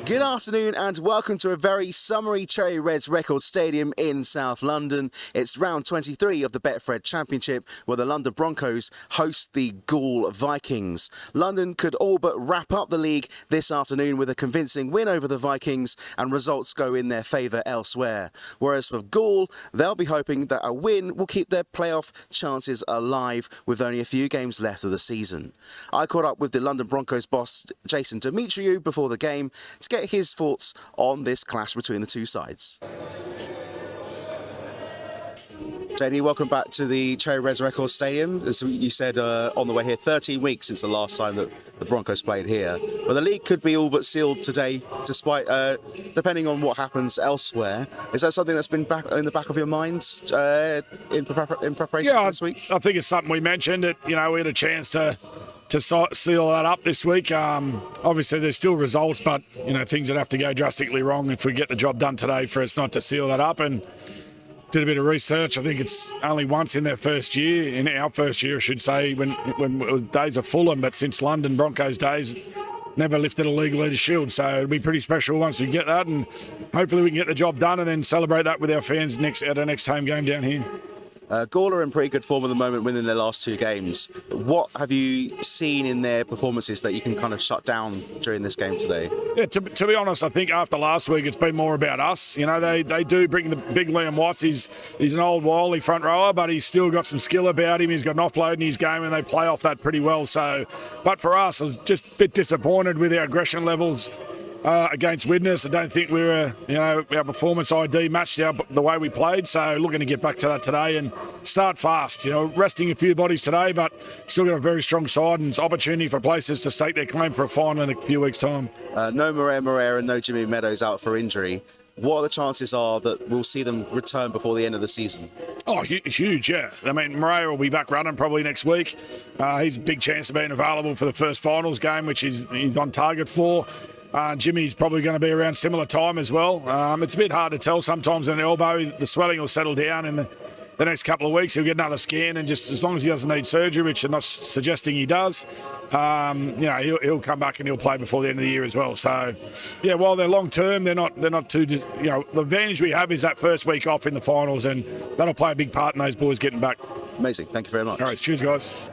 Good afternoon and welcome to a very summery Cherry Reds Record Stadium in South London. It's round 23 of the BETFRED Championship where the London Broncos host the Goole Vikings. London could all but wrap up the league this afternoon with a convincing win over the Vikings and results go in their favour elsewhere. Whereas for Goole, they'll be hoping that a win will keep their playoff chances alive with only a few games left of the season. I caught up with the London Broncos boss Jason Demetriou before the game to get his thoughts on this clash between the two sides. JD, welcome back to the Cherry Reds Record Stadium. As you said on the way here, 13 weeks since the last time that the Broncos played here. But the league could be all but sealed today, despite depending on what happens elsewhere. Is that something that's been back in the back of your mind in preparation for this week? I think it's something we mentioned. We had a chance to seal that up this week. Obviously, there's still results, but things that have to go drastically wrong if we get the job done today for us not to seal that up. And did a bit of research. I think it's only once in our first year, I should say, when days of Fulham, but since London Broncos days, never lifted a league leader shield. So it'll be pretty special once we get that, and hopefully we can get the job done and then celebrate that with our fans at our next home game down here. Goole are in pretty good form at the moment, winning their last two games. What have you seen in their performances that you can kind of shut down during this game today? Yeah, to be honest, I think after last week, it's been more about us. They do bring the big Liam Watts. He's an old wily front rower, but he's still got some skill about him. He's got an offload in his game, and they play off that pretty well. But for us, I was just a bit disappointed with our aggression levels against Widnes. I don't think we were, our performance ID matched the way we played. So looking to get back to that today and start fast. Resting a few bodies today, but still got a very strong side and it's opportunity for places to stake their claim for a final in a few weeks' time. No Morea and no Jimmy Meadows out for injury. What are the chances are that we'll see them return before the end of the season? Oh, huge, yeah. I mean, Morea will be back running probably next week. He's a big chance of being available for the first finals game, which he's on target for. Jimmy's probably going to be around similar time as well. It's a bit hard to tell sometimes in the elbow. The swelling will settle down in the next couple of weeks. He'll get another scan, and just as long as he doesn't need surgery, which I'm not suggesting he does, he'll come back and he'll play before the end of the year as well. So, yeah, while they're long term, they're not too. The advantage we have is that first week off in the finals, and that'll play a big part in those boys getting back. Amazing. Thank you very much. All right, cheers, guys.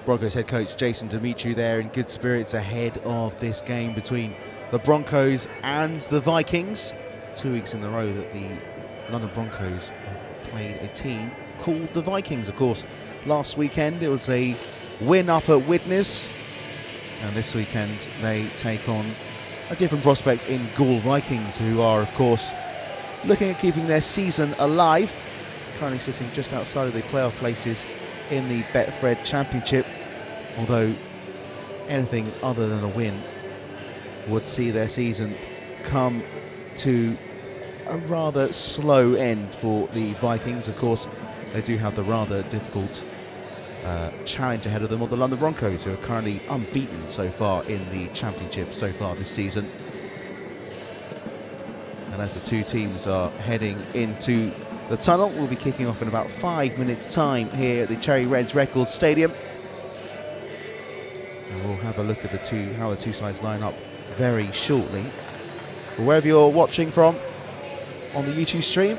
Broncos head coach Jason Demetriou there in good spirits ahead of this game between the Broncos and the Vikings. 2 weeks in a row that the London Broncos have played a team called the Vikings. Of course, last weekend it was a win up at Widnes, and this weekend they take on a different prospect in Goole Vikings, who are of course looking at keeping their season alive, currently sitting just outside of the playoff places in the BETFRED Championship, although anything other than a win would see their season come to a rather slow end for the Vikings. Of course, they do have the rather difficult challenge ahead of them of the London Broncos, who are currently unbeaten so far in the Championship so far this season. And as the two teams are heading into the tunnel, will be kicking off in about 5 minutes' time here at the Cherry Reds Record Stadium. And we'll have a look at how the two sides line up very shortly. Wherever you're watching from on the YouTube stream,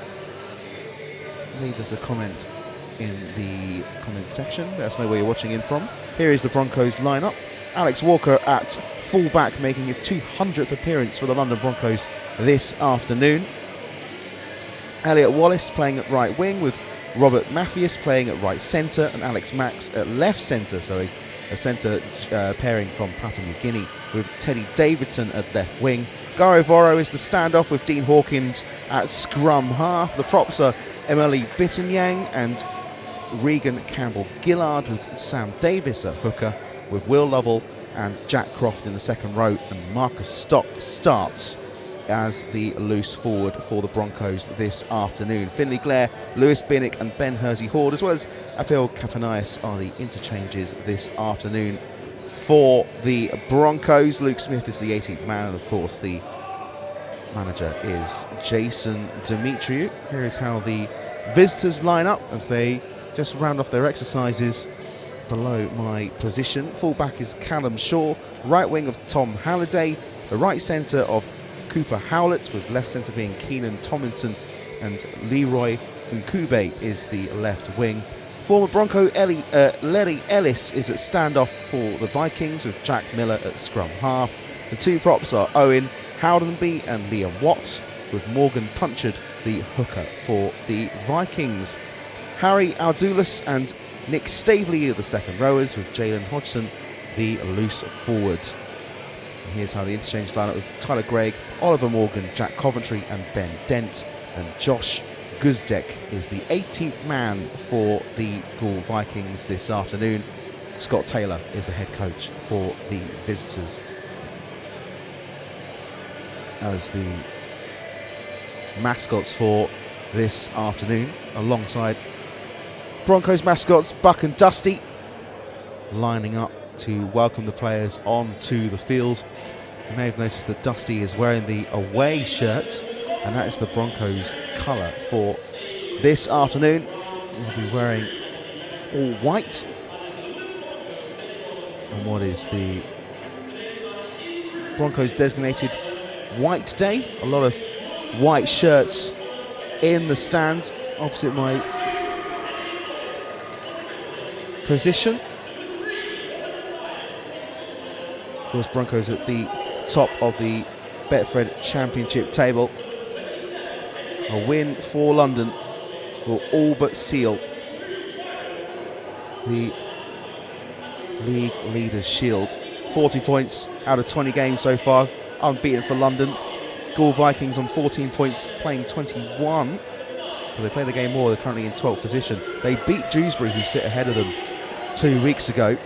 leave us a comment in the comment section. Let us know where you're watching in from. Here is the Broncos lineup. Alex Walker at fullback, making his 200th appearance for the London Broncos this afternoon. Elliot Wallace playing at right wing, with Robert Mathias playing at right centre and Alex Max at left centre, so a centre pairing from Papua New Guinea, with Teddy Davidson at left wing. Garo Voro is the standoff, with Dean Hawkins at scrum half. The props are Emily Bittanyang and Regan Campbell-Gillard, with Sam Davis at hooker, with Will Lovell and Jack Croft in the second row, and Marcus Stock starts as the loose forward for the Broncos this afternoon. Finlay Blair, Lewis Binnick and Ben Hersey-Horde, as well as Apil Kapanias, are the interchanges this afternoon for the Broncos. Luke Smith is the 18th man, and of course the manager is Jason Demetriou. Here is how the visitors line up as they just round off their exercises below my position. Fullback is Callum Shaw, right wing of Tom Halliday, the right centre of Cooper Howlett, with left centre being Keenan Tomlinson, and Leroy Nkube is the left wing. Former Bronco Lenny Ellis is at standoff for the Vikings, with Jack Miller at scrum half. The two props are Owen Howdenby and Liam Watts, with Morgan Punchard the hooker for the Vikings. Harry Aldoulis and Nick Staveley are the second rowers, with Jalen Hodgson the loose forward. And here's how the interchange line up with Tyler Gregg, Oliver Morgan, Jack Coventry and Ben Dent, and Josh Guzdek is the 18th man for the Goole Vikings this afternoon. Scott Taylor is the head coach for the visitors. As the mascots for this afternoon, alongside Broncos mascots Buck and Dusty, lining up to welcome the players onto the field. You may have noticed that Dusty is wearing the away shirt, and that is the Broncos colour for this afternoon. He'll be wearing all white on what is the Broncos designated white day. A lot of white shirts in the stand opposite my position. Of course, Broncos at the top of the BETFRED Championship table. A win for London will all but seal the league leaders' shield. 40 points out of 20 games so far, unbeaten for London. Goole Vikings on 14 points, playing 21. But they play the game more, they're currently in 12th position. They beat Dewsbury, who sit ahead of them 2 weeks ago.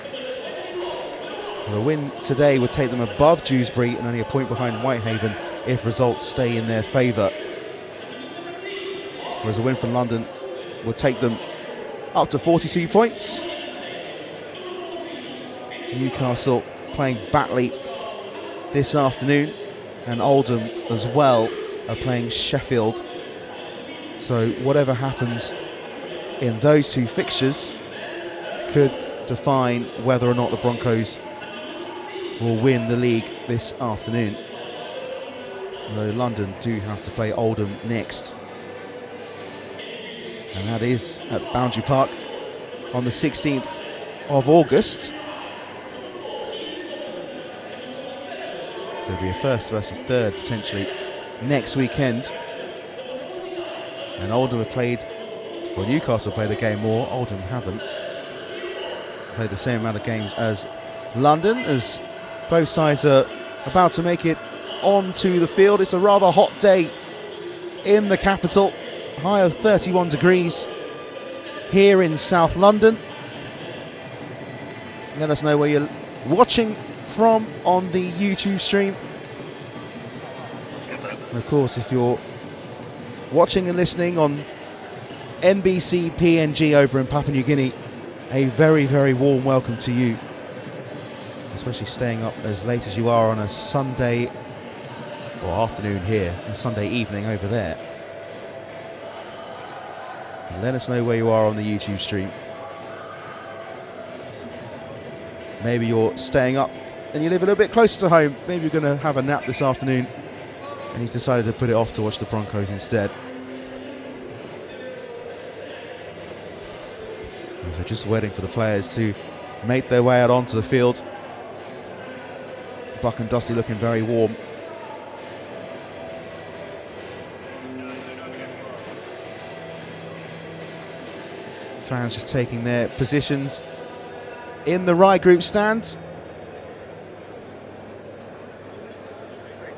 Well, a win today would take them above Dewsbury and only a point behind Whitehaven if results stay in their favour. Whereas a win from London will take them up to 42 points. Newcastle playing Batley this afternoon, and Oldham as well are playing Sheffield. So whatever happens in those two fixtures could define whether or not the Broncos will win the league this afternoon. Although London do have to play Oldham next, and that is at Boundary Park on the 16th of August. So it'll be a first versus third potentially next weekend. And Oldham have played, well, Newcastle played a game more, Oldham haven't. Played the same amount of games as London, as both sides are about to make it onto the field. It's a rather hot day in the capital. High of 31 degrees here in South London. Let us know where you're watching from on the YouTube stream. And of course, if you're watching and listening on NBC PNG over in Papua New Guinea, a very, very warm welcome to you, especially staying up as late as you are on a Sunday or afternoon here, and Sunday evening over there. Let us know where you are on the YouTube stream. Maybe you're staying up and you live a little bit closer to home. Maybe you're going to have a nap this afternoon and you've decided to put it off to watch the Broncos instead. As we're just waiting for the players to make their way out onto the field. Buck and Dusty looking very warm. Fans just taking their positions in the right group stand.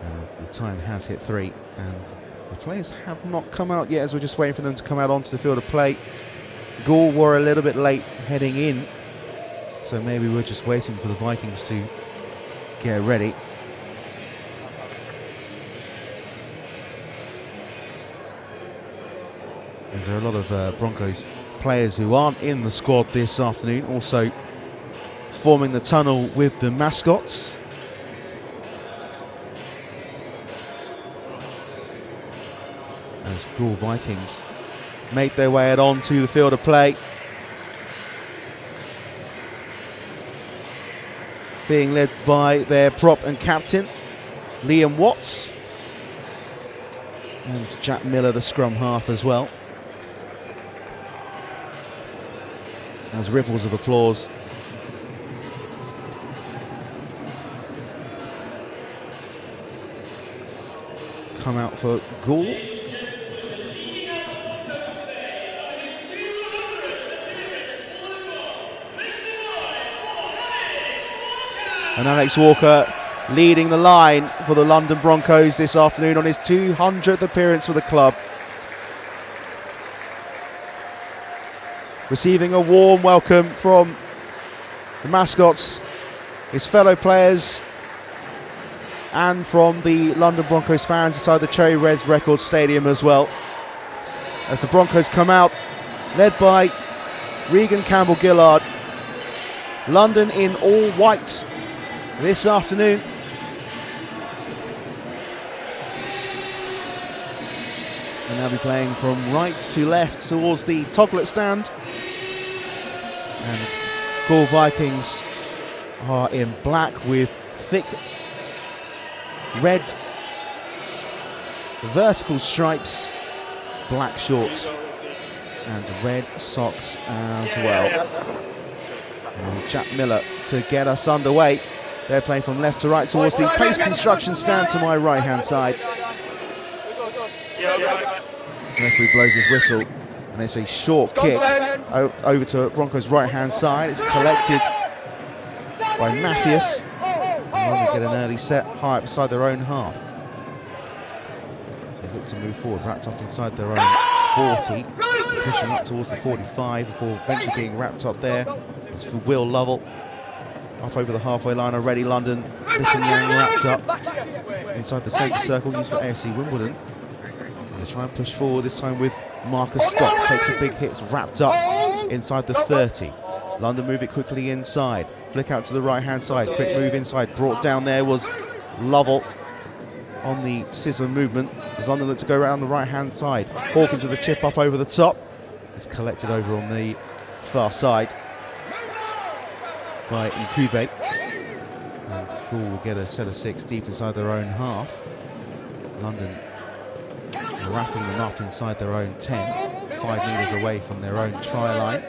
And the time has hit 3 and the players have not come out yet, as we're just waiting for them to come out onto the field of play. Goole were a little bit late heading in, so maybe we're just waiting for the Vikings to get ready. As there are a lot of Broncos players who aren't in the squad this afternoon, also forming the tunnel with the mascots. As Goole Vikings make their way out onto the field of play. being led by their prop and captain, Liam Watts. And Jack Miller, the scrum half as well. As ripples of applause come out for Goole. And Alex Walker leading the line for the London Broncos this afternoon on his 200th appearance for the club. Receiving a warm welcome from the mascots, his fellow players, and from the London Broncos fans inside the Cherry Reds Record Stadium as well. As the Broncos come out, led by Regan Campbell-Gillard. London in all white this afternoon. And they'll be playing from right to left towards the Toglet stand. And Goole Vikings are in black with thick red vertical stripes, black shorts and red socks as well. And Jack Miller to get us underway. They're playing from left to right towards the Pace Construction stand to my right hand side. The referee blows his whistle and it's a short kick over to Broncos right hand side. It's collected by Mathias. And they get an early set high up beside their own half. So they look to move forward, wrapped up inside their own 40, pushing up towards the 45 before eventually being wrapped up there. It's for Will Lovell. Up over the halfway line already, London. Listen Yang wrapped up inside the centre circle used for AFC Wimbledon. As they try and push forward, this time with Marcus Stock. Takes a big hit, it's wrapped up inside the 30. London move it quickly inside. Flick out to the right hand side. Quick move inside. Brought down there was Lovell on the scissor movement. As London looked to go around the right hand side. Hawkins with a chip up over the top. It's collected over on the far side by Nkube. And Goole will get a set of 6 deep inside their own half. London wrapping them up inside their own 10. 5 metres away from their own try line.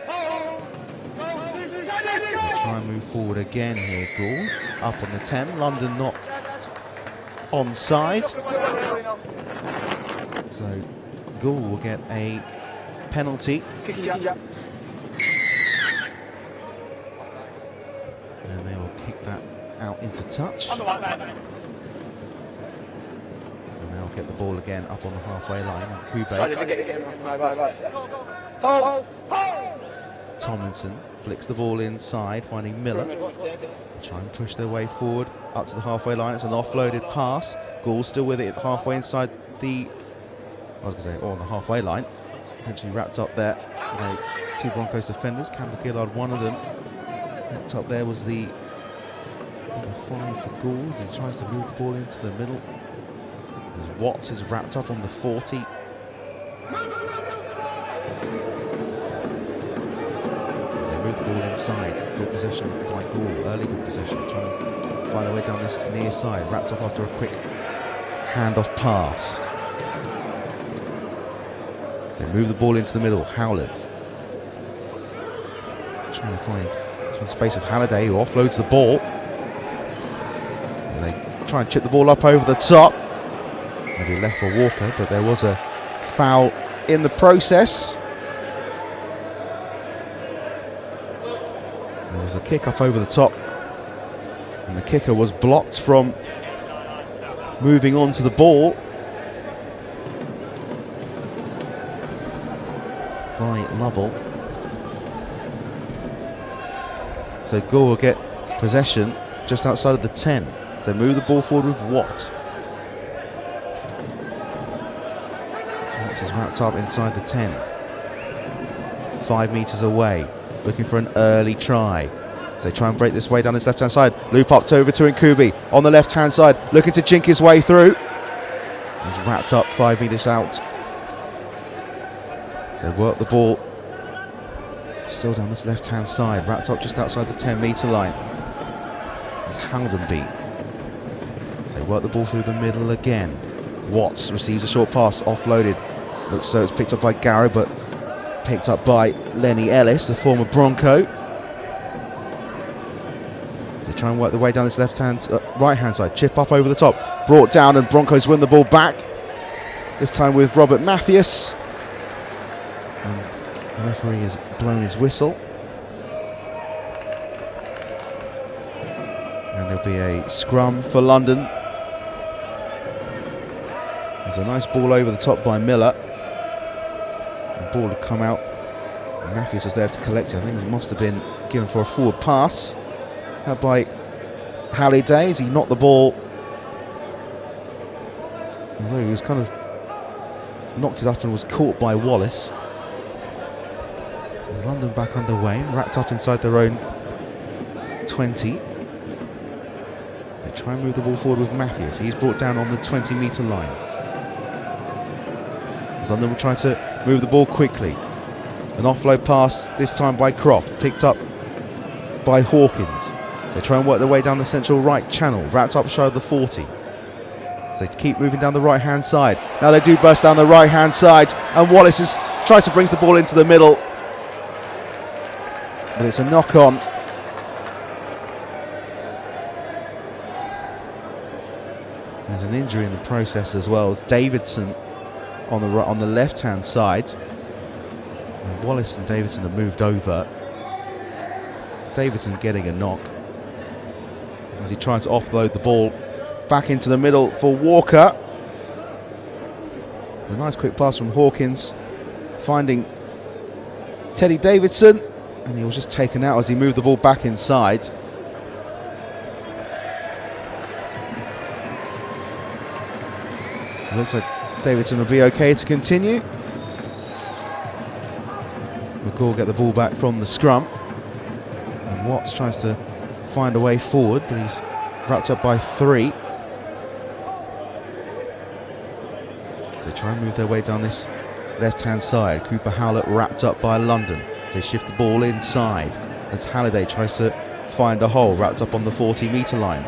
Try and move forward again here, Goole. Up on the 10, London not onside. So Goole will get a penalty. And they will kick that out into touch. And they'll get the ball again up on the halfway line. And Nkube. Tomlinson flicks the ball inside, finding Miller. They try and push their way forward up to the halfway line. It's an offloaded pass. Goole still with it halfway inside the, on the halfway line. Eventually wrapped up there. Two Broncos defenders, Campbell-Gillard, one of them. Wrapped up there was the number 5 for Goole as he tries to move the ball into the middle. As Watts is wrapped up on the 40. Move the ball inside. Good possession by Goole. Early good possession. Trying to find their way down this near side. Wrapped up after a quick handoff pass. So move the ball into the middle. Howland. Trying to find some space with Halliday, who offloads the ball. And they try and chip the ball up over the top. Maybe left for Walker, but there was a foul in the process. There's a kick up over the top, and the kicker was blocked from moving on to the ball by Lovell. So Goole will get possession just outside of the 10. So move the ball forward with Watt. Watts is wrapped up inside the 10. 5 metres away. Looking for an early try. So they try and break this way down his left-hand side. Loop up over to Nkube on the left-hand side, looking to jink his way through. He's wrapped up 5 metres out. So work the ball. Still down this left-hand side, wrapped up just outside the 10-metre line. That's Howdenby. So they work the ball through the middle again. Watts receives a short pass, offloaded. Looks so it's picked up by Garrow, but picked up by Lenny Ellis, the former Bronco. So they try and work the way down this right-hand side. Chip up over the top. Brought down, and Broncos win the ball back. This time with Robert Mathias. And the referee has blown his whistle. And there'll be a scrum for London. There's a nice ball over the top by Miller. The ball had come out. Matthews was there to collect it. I think it must have been given for a forward pass. Had by Halliday as he knocked the ball. Although he was kind of knocked it up and was caught by Wallace. With London back underway and wrapped up inside their own 20. They try and move the ball forward with Matthews. He's brought down on the 20-metre line. As London will try to move the ball quickly. An offload pass, this time by Croft, picked up by Hawkins. They try and work their way down the central right channel, wrapped up shy of the 40. So they keep moving down the right-hand side. Now they do burst down the right-hand side, and Wallace tries to bring the ball into the middle. But it's a knock-on. There's an injury in the process as well as Davidson on the left-hand side. And Wallace and Davidson have moved over. Davidson getting a knock as he tries to offload the ball back into the middle for Walker. There's a nice quick pass from Hawkins, finding Teddy Davidson, and he was just taken out as he moved the ball back inside. It looks like Davidson will be okay to continue. McCall get the ball back from the scrum, and Watts tries to find a way forward, but he's wrapped up by 3. They try and move their way down this left-hand side. Cooper Howlett wrapped up by London. They shift the ball inside as Halliday tries to find a hole, wrapped up on the 40-metre line.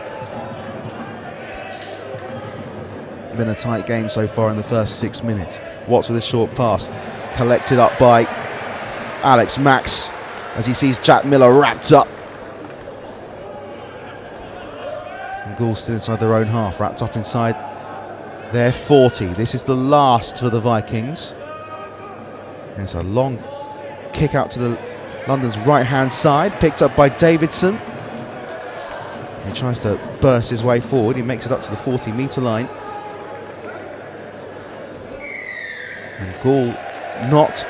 Been a tight game so far in the first 6 minutes. Watts with a short pass, collected up by Alex Max as he sees Jack Miller wrapped up. And Goole still inside their own half, wrapped up inside their 40. This is the last for the Vikings. There's a long kick out to the London's right-hand side, picked up by Davidson. He tries to burst his way forward. He makes it up to the 40-metre line. And Goole not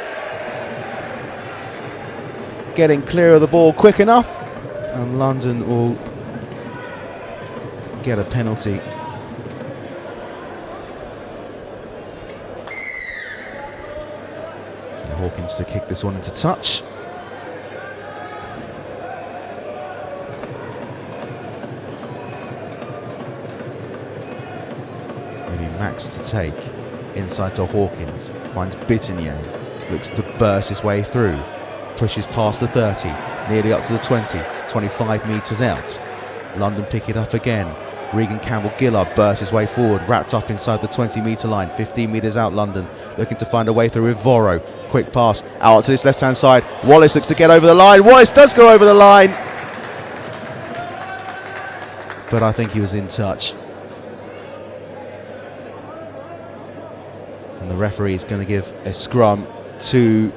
getting clear of the ball quick enough, and London will get a penalty. And Hawkins to kick this one into touch. Maybe Max to take. Inside to Hawkins, finds Bittignane, looks to burst his way through, pushes past the 30, nearly up to the 20, 25 metres out. London pick it up again. Regan Campbell-Gillard bursts his way forward, wrapped up inside the 20-metre line, 15 metres out London, looking to find a way through with Voro. Quick pass out to this left-hand side. Wallace looks to get over the line. Wallace does go over the line, but I think he was in touch. And the referee is going to give a scrum to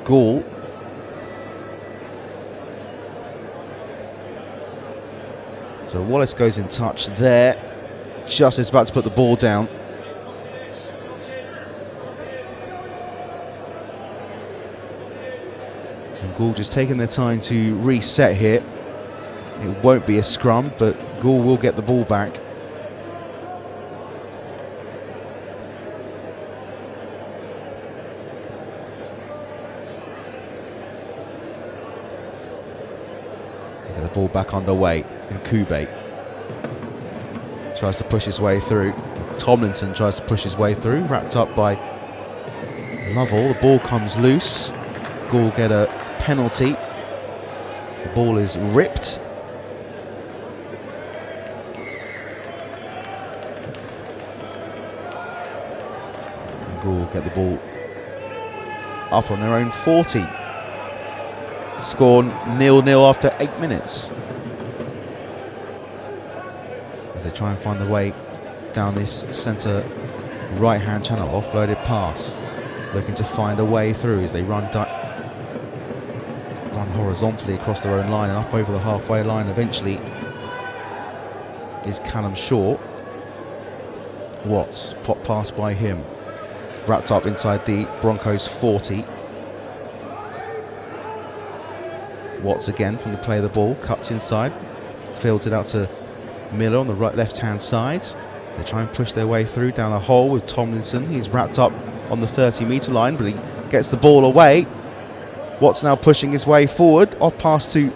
Goole. So Wallace goes in touch there, just as about to put the ball down. And Goole just taking their time to reset here. It won't be a scrum, but Goole will get the ball back. The ball back underway, and Kube tries to push his way through. Tomlinson tries to push his way through, wrapped up by Lovell. The ball comes loose. Goole get a penalty. The ball is ripped, Goole get the ball up on their own 40. Score 0-0 after 8 minutes. As they try and find the way down this centre right-hand channel, offloaded pass. Looking to find a way through as they run horizontally across their own line and up over the halfway line. Eventually is Callum Shaw. Watts, pop pass by him. Wrapped up inside the Broncos 40. Watts again from the play of the ball, cuts inside, fields it out to Miller on the right left-hand side. They try and push their way through down a hole with Tomlinson. He's wrapped up on the 30-metre line, but he gets the ball away. Watts now pushing his way forward, off pass to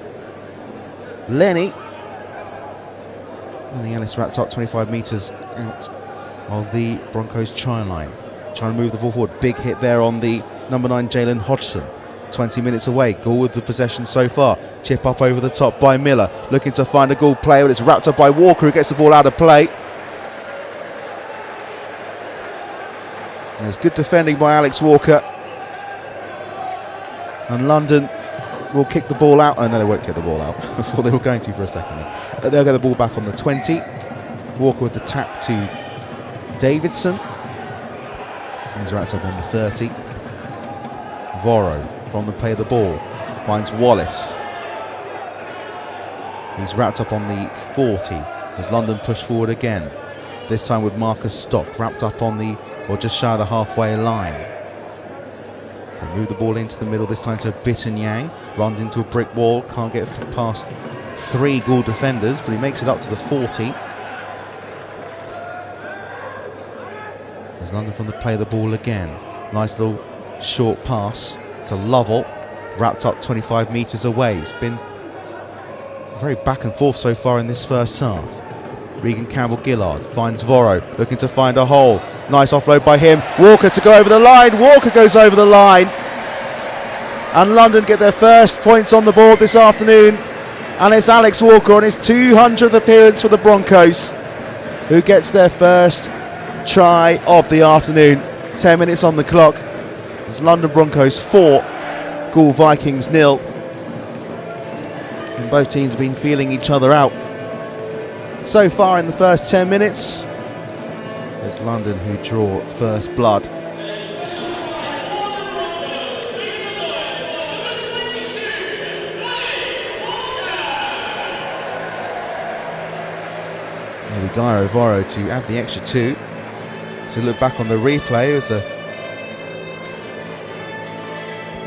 Lenny. And the Ellis wrapped up 25 metres out of the Broncos try line. Trying to move the ball forward. Big hit there on the number 9, Jalen Hodgson. 20 minutes away. Goole with the possession so far. Chip up over the top by Miller. Looking to find a Goole player, but it's wrapped up by Walker, who gets the ball out of play. And there's good defending by Alex Walker. And London will kick the ball out. Oh no, they won't kick the ball out. I thought they were going to for a second then. But they'll get the ball back on the 20. Walker with the tap to Davidson. He's wrapped up on the 30. Voro from the play of the ball finds Wallace. He's wrapped up on the 40 as London push forward again. This time with Marcus Stock wrapped up on the, or just shy of the halfway line. So move the ball into the middle, this time to Bitten Yang. Runs into a brick wall, can't get past 3 Goole defenders, but he makes it up to the 40. There's London from the play of the ball again. Nice little short pass to Lovell, wrapped up 25 metres away. It's been very back and forth so far in this first half. Regan Campbell-Gillard finds Voro, looking to find a hole. Nice offload by him. Walker to go over the line. Walker goes over the line. And London get their first points on the board this afternoon. And it's Alex Walker on his 200th appearance for the Broncos who gets their first try of the afternoon. 10 minutes on the clock. It's London Broncos 4, Goole Vikings 0. And both teams have been feeling each other out so far in the first 10 minutes. It's London who draw first blood. There we go, Voro to add the extra 2. To look back on the replay, it was a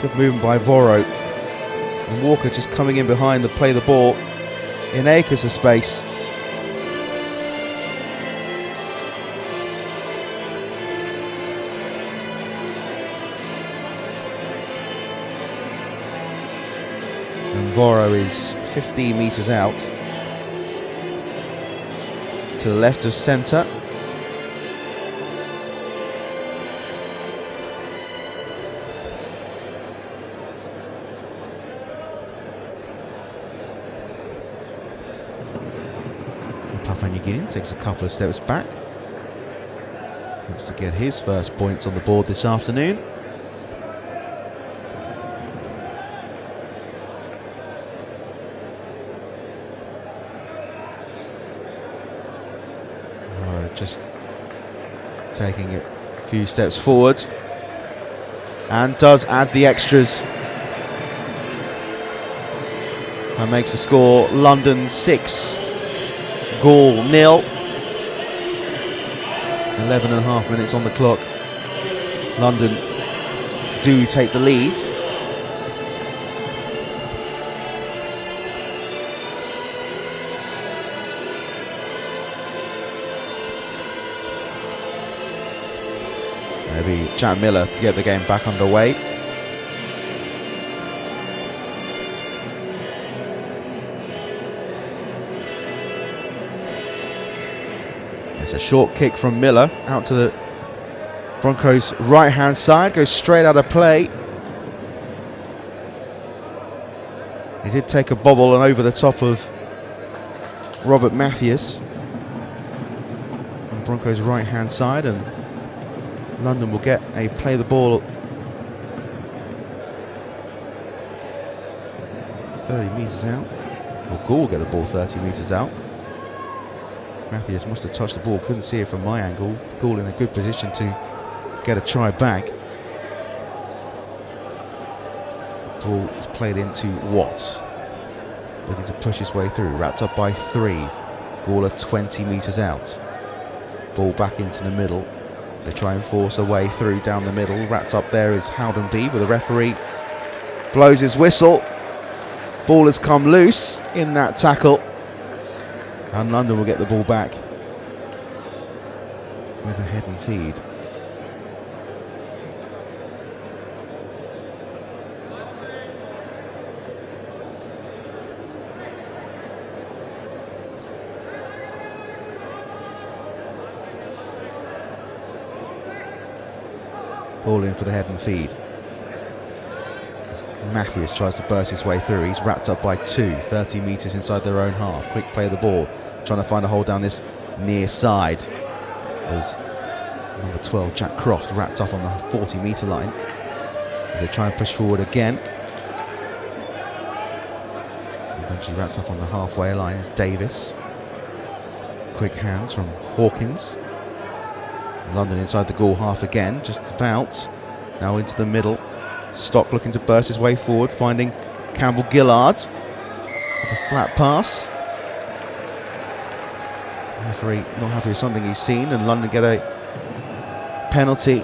good movement by Voro. And Walker just coming in behind to play the ball in acres of space. And Voro is 15 metres out to the left of centre. Takes a couple of steps back. Looks to get his first points on the board this afternoon. Just taking a few steps forward and does add the extras and makes the score London 6, Goole 0. 11.5 minutes on the clock. London do take the lead. Maybe Jack Miller to get the game back underway. It's a short kick from Miller out to the Broncos' right-hand side, goes straight out of play. He did take a bobble and over the top of Robert Matthews on Broncos' right-hand side, and London will get a play the ball 30 metres out. Or Goole will get the ball 30 metres out. Matthews must have touched the ball, couldn't see it from my angle. Goole in a good position to get a try back. The ball is played into Watts, looking to push his way through, wrapped up by 3. Goole are 20 metres out. Ball back into the middle. They try and force a way through down the middle. Wrapped up there is Howden B, but the referee blows his whistle. Ball has come loose in that tackle, and London will get the ball back with a head and feed. Ball in for the head and feed. Matthews tries to burst his way through. He's wrapped up by 2, 30 metres inside their own half. Quick play of the ball, trying to find a hole down this near side. There's number 12, Jack Croft, wrapped up on the 40-metre line as they try and push forward again. Eventually wrapped up on the halfway line is Davis. Quick hands from Hawkins. London inside the Goole half again, just about. Now into the middle. Stock looking to burst his way forward, finding Campbell Gillard. A flat pass. Referee not happy with something he's seen, and London get a penalty.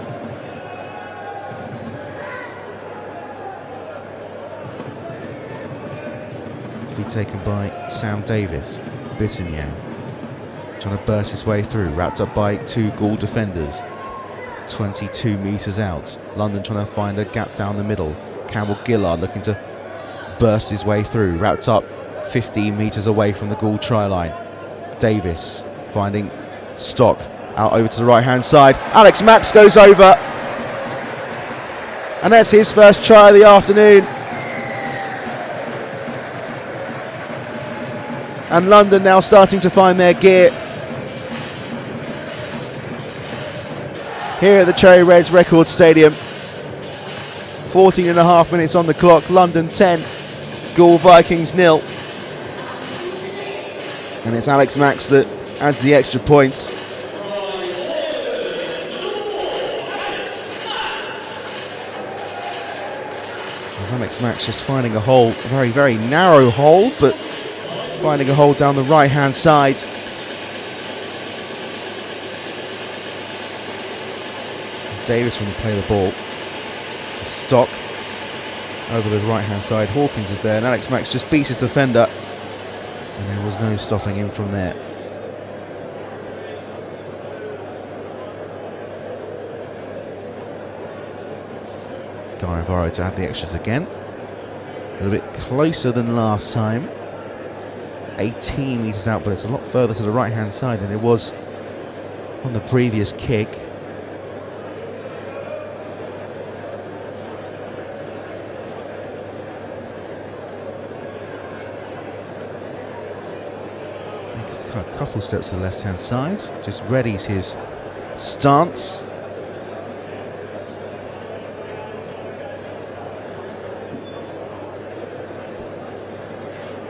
To be taken by Sam Davis. Bittinyang trying to burst his way through, wrapped up by 2 Goole defenders. 22 metres out. London trying to find a gap down the middle. Campbell Gillard looking to burst his way through, wrapped up 15 metres away from the Goole try line. Davis finding Stock out over to the right hand side. Alex Max goes over, and that's his first try of the afternoon. And London now starting to find their gear here at the Cherry Reds Record Stadium. 14.5 minutes on the clock. London 10, Goole Vikings 0. And it's Alex Max that adds the extra points. As Alex Max just finding a hole, a very, very narrow hole, but finding a hole down the right hand side. Davis from the play the ball to Stock over the right hand side. Hawkins is there, and Alex Max just beats his defender, and there was no stopping him from there. Garivaro to add the extras again. A little bit closer than last time. 18 metres out, but it's a lot further to the right hand side than it was on the previous kick. A couple steps to the left hand side, just readies his stance.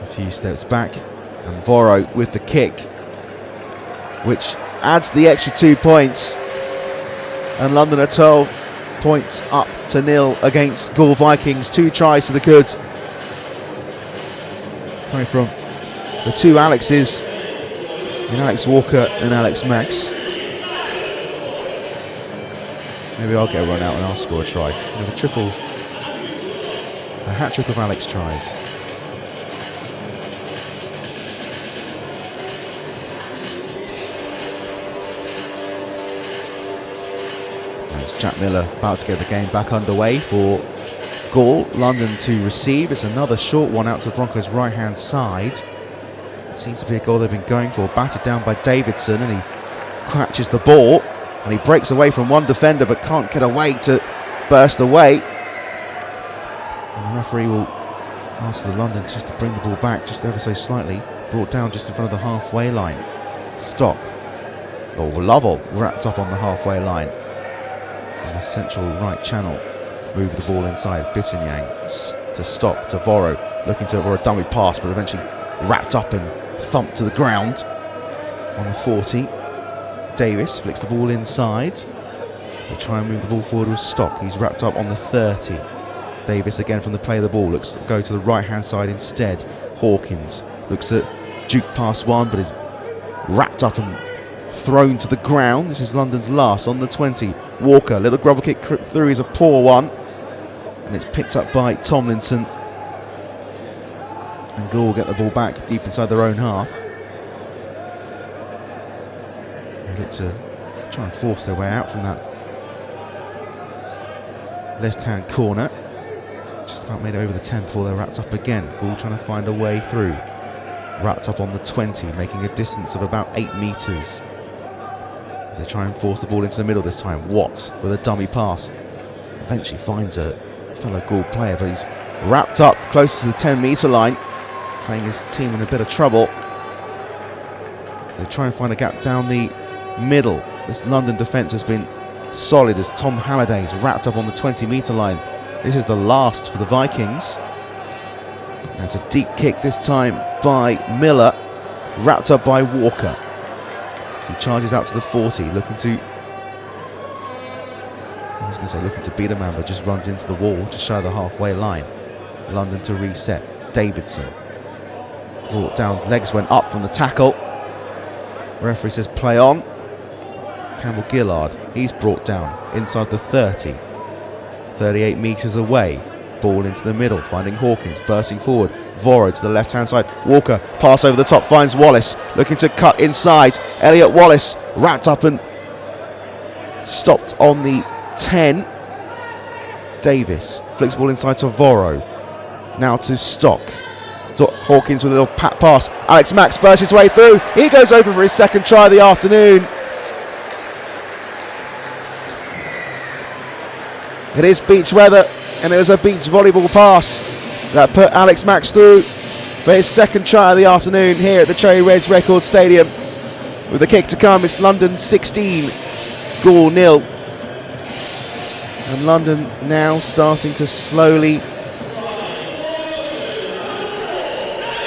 A few steps back, and Voro with the kick, which adds the extra 2 points, and London are 12 points up to 0 against Goole Vikings. 2 tries to the good, coming from the 2 Alexes, in Alex Walker and Alex Max. Maybe I'll get a run out and I'll score a try. A hat-trick of Alex tries. There's Jack Miller about to get the game back underway for Goole. London to receive. It's another short one out to the Broncos' right-hand side. Seems to be a goal they've been going for. Batted down by Davidson, and he catches the ball, and he breaks away from one defender but can't get away to burst away. And the referee will ask the London just to bring the ball back just ever so slightly. Brought down just in front of the halfway line. Stock, or Lovell, wrapped up on the halfway line. in the central right channel. Move the ball inside. Bittinyang to Stock, to Voro, looking for a dummy pass, but eventually wrapped up and thumped to the ground on the 40. Davis flicks the ball inside. They try and move the ball forward with Stock. He's wrapped up on the 30. Davis again from the play of the ball, looks to go to the right hand side instead. Hawkins looks at Duke past one, but is wrapped up and thrown to the ground. This is London's last on the 20. Walker, little grovel kick through is a poor one, and it's picked up by Tomlinson. And Goole get the ball back deep inside their own half. They look to try and force their way out from that left-hand corner. Just about made it over the 10 before they're wrapped up again. Goole trying to find a way through. Wrapped up on the 20, making a distance of about 8 metres. As they try and force the ball into the middle this time. Watts with a dummy pass. Eventually finds a fellow Goole player, but he's wrapped up close to the 10-metre line, playing his team in a bit of trouble. They try and find a gap down the middle. This London defence has been solid as Tom Halliday's wrapped up on the 20-metre line. This is the last for the Vikings. That's a deep kick this time by Miller, wrapped up by Walker. So he charges out to the 40, looking to beat a man, but just runs into the wall, just shy of the halfway line. London to reset. Davidson brought down, legs went up from the tackle. Referee says play on. Campbell Gillard, he's brought down inside the 30. 38 metres away. Ball into the middle, finding Hawkins, bursting forward. Voro to the left-hand side. Walker, pass over the top, finds Wallace, looking to cut inside. Elliot Wallace, wrapped up and stopped on the 10. Davis, flicks the ball inside to Voro. Now to Stock. Hawkins with a little pat pass. Alex Max bursts his way through. He goes over for his second try of the afternoon. It is beach weather, and it was a beach volleyball pass that put Alex Max through for his second try of the afternoon here at the Cherry Reds Record Stadium. With the kick to come, it's London 16, Goole 0. And London now starting to slowly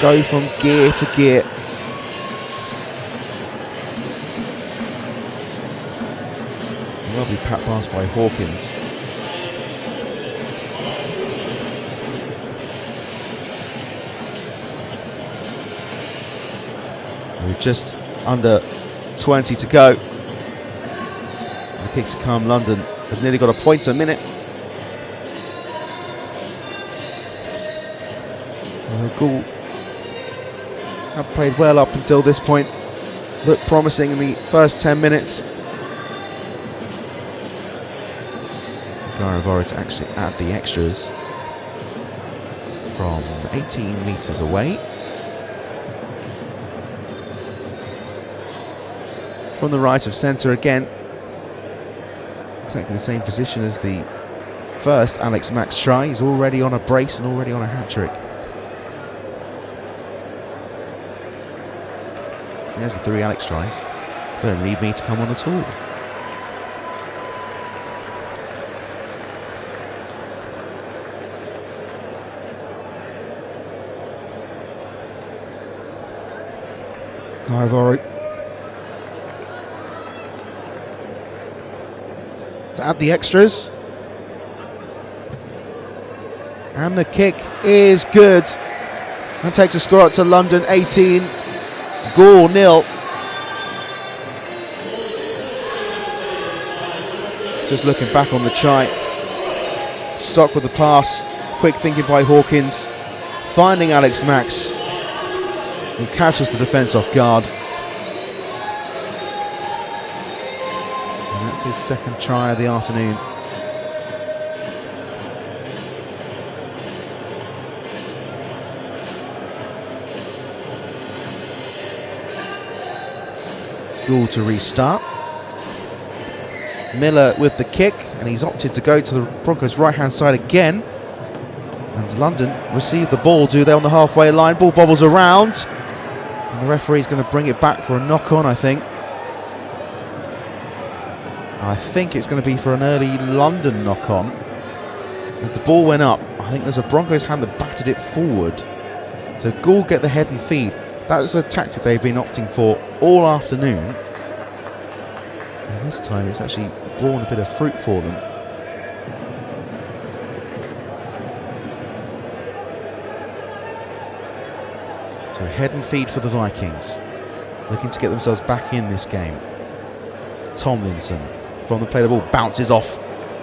go from gear to gear. Lovely pat pass by Hawkins. With just under 20 to go. The kick to come, London have nearly got a point a minute. Goole have played well up until this point. Looked promising in the first 10 minutes. Garavoro to actually add the extras from 18 metres away. From the right of centre again. Exactly the same position as the first Alex Max try. He's already on a brace and already on a hat-trick. There's the 3 Alex tries. Don't need me to come on at all. Garavoro to add the extras, and the kick is good and takes a score up to London 18, Goole 0. Just looking back on the try, Stock with the pass, quick thinking by Hawkins, finding Alex Max, and catches the defence off guard. That's his second try of the afternoon. Goole to restart. Miller with the kick, and he's opted to go to the Broncos' right-hand side again. And London received the ball, do they, on the halfway line. Ball bobbles around, and the referee's going to bring it back for a knock-on, I think. I think it's going to be for an early London knock-on. As the ball went up, I think there's a Broncos hand that batted it forward. So Goole get the head and feed. That's a tactic they've been opting for all afternoon. And this time it's actually borne a bit of fruit for them. So head and feed for the Vikings. Looking to get themselves back in this game. Tomlinson from the play, the ball bounces off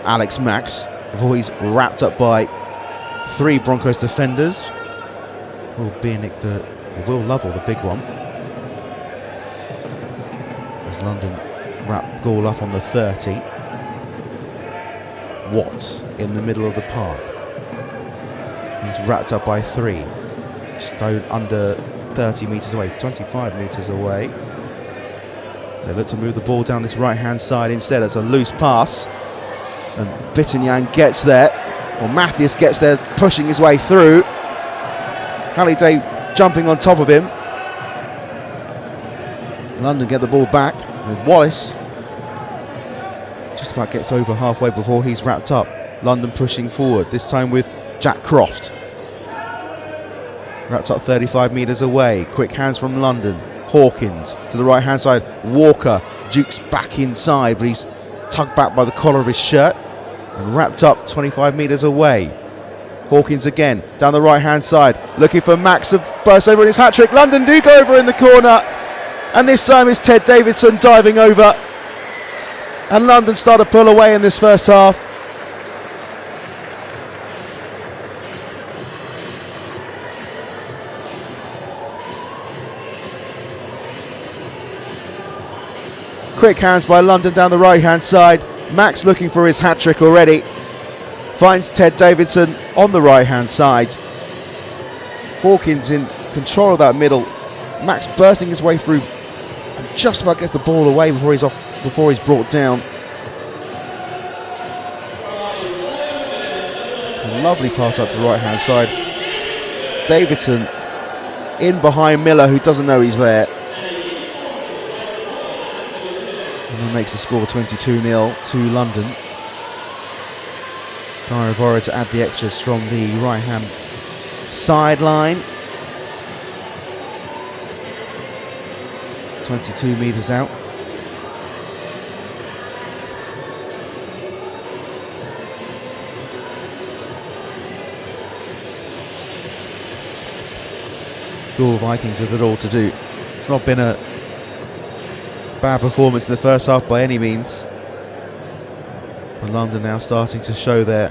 Alex Max before he's wrapped up by 3 Broncos defenders. Will Lovell, the big one. As London wrap Goole up on the 30. Watts in the middle of the park. He's wrapped up by 3. Just under 30 metres away, 25 metres away. They look to move the ball down this right-hand side instead. It's a loose pass. And Bittinyang gets there. Or Mathias gets there, pushing his way through. Halliday jumping on top of him. London get the ball back. And Wallace just about gets over halfway before he's wrapped up. London pushing forward, this time with Jack Croft. Wrapped up 35 metres away. Quick hands from London. Hawkins to the right hand side. Walker dukes back inside, but he's tugged back by the collar of his shirt and wrapped up 25 metres away. Hawkins again down the right hand side, looking for Max to burst over in his hat trick. London do go over in the corner, and this time it's Ted Davidson diving over, and London start to pull away in this first half. Quick hands by London down the right hand side. Max looking for his hat trick already. Finds Ted Davidson on the right hand side. Hawkins in control of that middle. Max bursting his way through and just about gets the ball away before he's brought down. A lovely pass out to the right hand side. Davidson in behind Miller, who doesn't know he's there. And makes the score 22-0 to London. Voro to add the extras from the right-hand sideline. 22 metres out. Goole Vikings with it all to do. It's not been a bad performance in the first half by any means, but London now starting to show their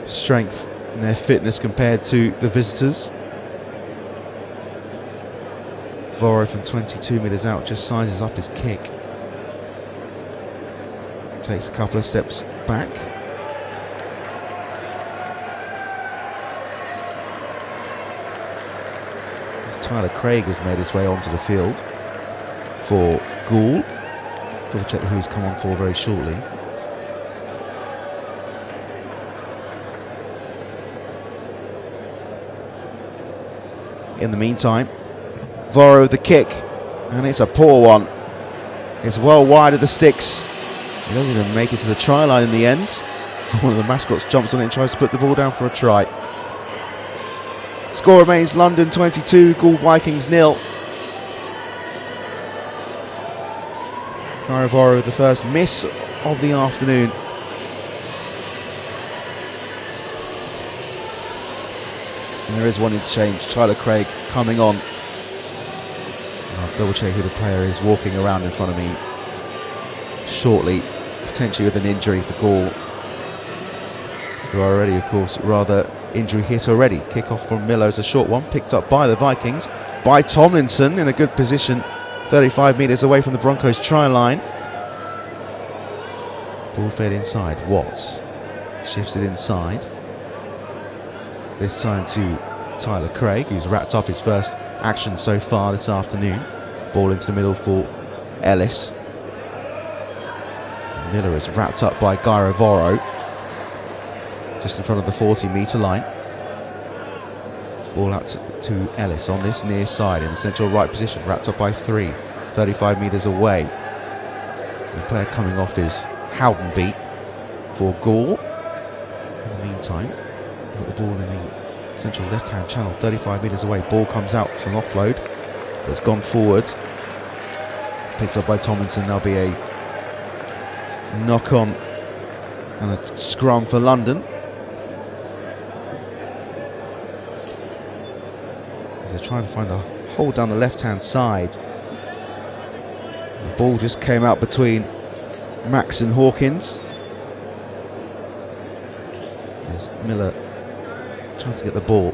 strength and their fitness compared to the visitors. Voro from 22 metres out just sizes up his kick, takes a couple of steps back. Tyler Craig has made his way onto the field for Goole. Double check who he's come on for very shortly. In the meantime, Voro the kick, and it's a poor one. It's well wide of the sticks. He doesn't even make it to the try line in the end. One of the mascots jumps on it and tries to put the ball down for a try. Score remains London 22, Goole Vikings 0. Voro with the first miss of the afternoon. And there is one interchange. Tyler Craig coming on. I'll double check who the player is walking around in front of me shortly, potentially with an injury for Goole, who are already, of course, rather injury hit already. Kick off from Miller is a short one, picked up by the Vikings, by Tomlinson in a good position, 35 metres away from the Broncos try line. Ball fed inside. Watts shifts it inside. This time to Tyler Craig, who's wrapped up his first action so far this afternoon. Ball into the middle for Ellis. Miller is wrapped up by Voro, just in front of the 40-metre line. Ball out to to Ellis on this near side in the central right position, wrapped up by 3, 35 metres away. The player coming off is Howdenby for Goole. In the meantime, got the ball in the central left-hand channel, 35 metres away. Ball comes out from offload, but it's gone forward. Picked up by Tomlinson. There'll be a knock-on and a scrum for London. As they're trying to find a hole down the left-hand side. The ball just came out between Max and Hawkins. There's Miller trying to get the ball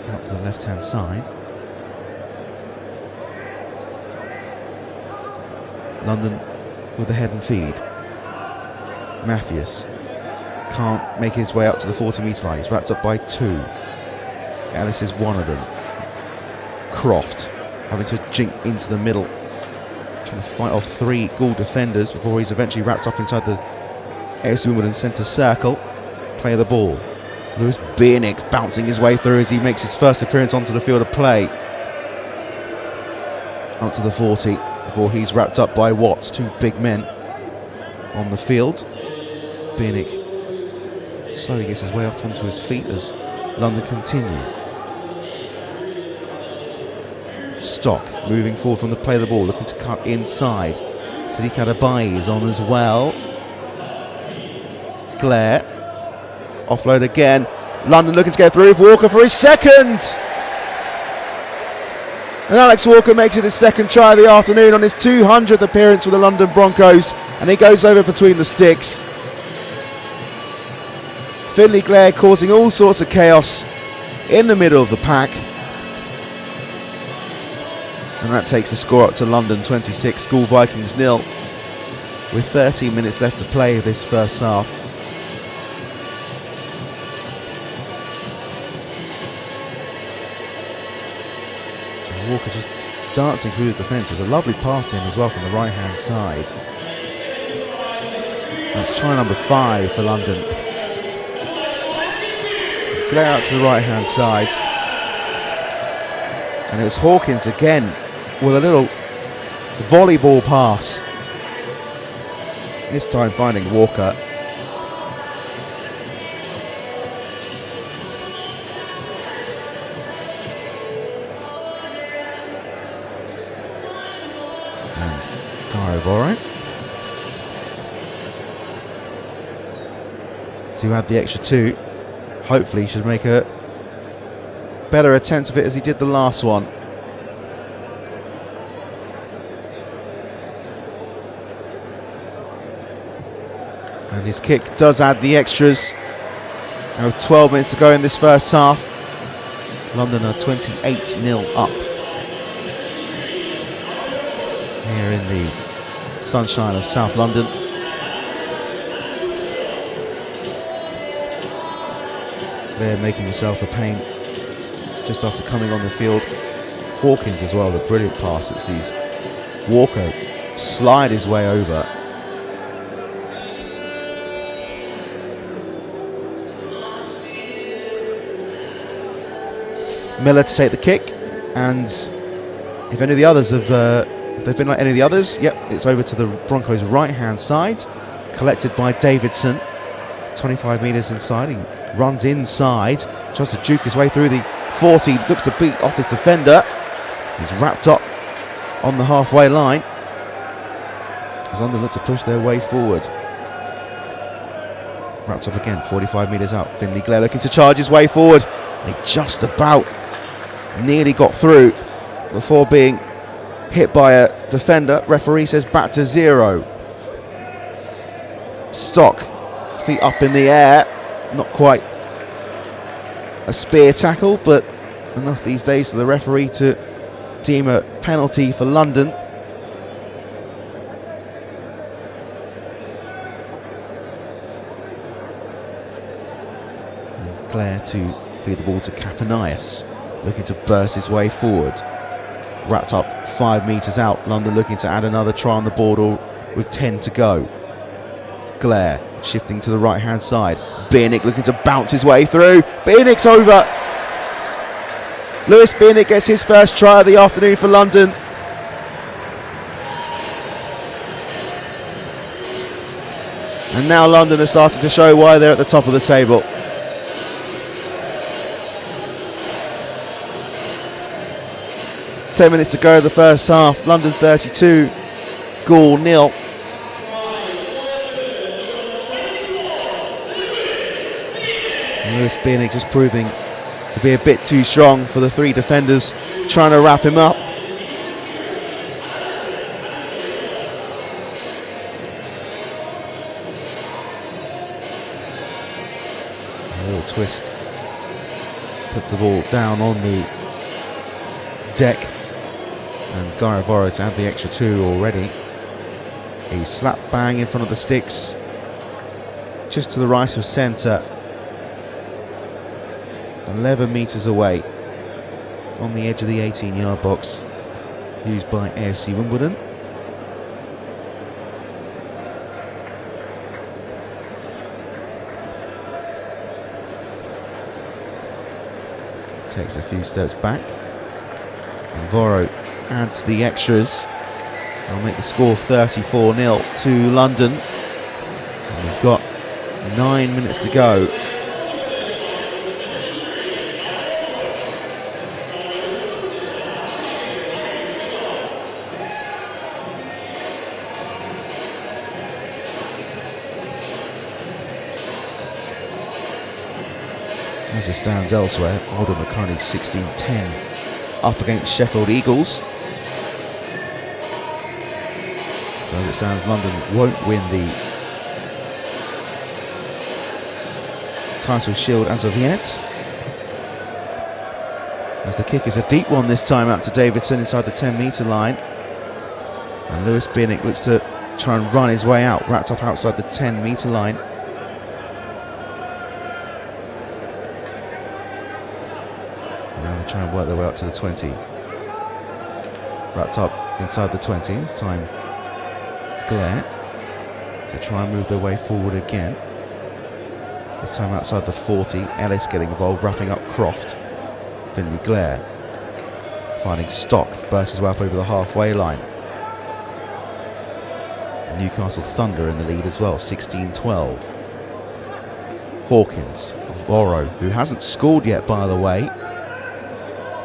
out to the left-hand side. London with the head and feed. Matthews can't make his way up to the 40-metre line. He's wrapped up by 2. Ellis is one of them. Croft having to jink into the middle, trying to fight off 3 Goole defenders before he's eventually wrapped up inside the AFC Wimbledon centre circle. Play of the ball. Lewis Biernick bouncing his way through as he makes his first appearance onto the field of play. Up to the 40 before he's wrapped up by Watts. 2 big men on the field. Biernick slowly gets his way up onto his feet as London continue. Stock moving forward from the play of the ball, looking to cut inside. Sadiq Adebayi is on as well. Glare. Offload again. London looking to get through. Walker for his second. And Alex Walker makes it his second try of the afternoon on his 200th appearance for the London Broncos. And he goes over between the sticks. Finlay Glare causing all sorts of chaos in the middle of the pack. And that takes the score up to London 26, Goole Vikings 0, with 13 minutes left to play this first half. And Walker just dancing through the defence. There's a lovely pass in as well from the right-hand side. That's try number 5 for London. It's Glare out to the right-hand side. And it was Hawkins again with a little volleyball pass. This time finding Walker. And Garivore to add the extra 2. Hopefully he should make a better attempt of it as he did the last one. And his kick does add the extras. Now with 12 minutes to go in this first half, London are 28-0 up here in the sunshine of South London. They're making himself a pain just after coming on the field. Hawkins as well, the brilliant pass that sees Walker slide his way over. Miller to take the kick, and if any of the others have, if they've been like any of the others, yep, it's over to the Broncos' right-hand side, collected by Davidson. 25 metres inside, he runs inside, tries to juke his way through the 40, looks to beat off his defender. He's wrapped up on the halfway line as London look to push their way forward. Wrapped up again, 45 metres out. Finlay Glare looking to charge his way forward. They just about nearly got through before being hit by a defender. Referee says back to 0. Stock, feet up in the air, not quite a spear tackle, but enough these days for the referee to deem a penalty for London. And Glare to feed the ball to Kapanias, looking to burst his way forward. Wrapped up 5 metres out. London looking to add another try on the board with 10 to go. Glare shifting to the right hand side. Biernick looking to bounce his way through. Biernick's over. Lewis Bennett gets his first try of the afternoon for London. And now London has started to show why they're at the top of the table. Ten minutes to go the first half. London 32, Goole 0. Lewis Bennett just proving to be a bit too strong for the three defenders trying to wrap him up. A little twist. Puts the ball down on the deck. And Voro to add the extra 2 already. He slapped bang in front of the sticks. Just to the right of centre. 11 metres away on the edge of the 18-yard box, used by AFC Wimbledon. Takes a few steps back, and Voro adds the extras. They'll make the score 34-0 to London. And we've got 9 minutes to go. As it stands elsewhere, Wimbledon are currently 16-10 up against Sheffield Eagles. So as it stands, London won't win the title shield as of yet. As the kick is a deep one this time out to Davidson inside the 10-metre line. And Lewis Bennett looks to try and run his way out, wrapped up outside the 10-metre line. Try and work their way up to the 20. Wrapped up inside the 20. This time Glare to try and move their way forward again. This time outside the 40. Ellis getting involved, wrapping up Croft. Finley Glare finding Stock, bursts his way up over the halfway line. And Newcastle Thunder in the lead as well, 16-12. Hawkins, Voro, who hasn't scored yet by the way,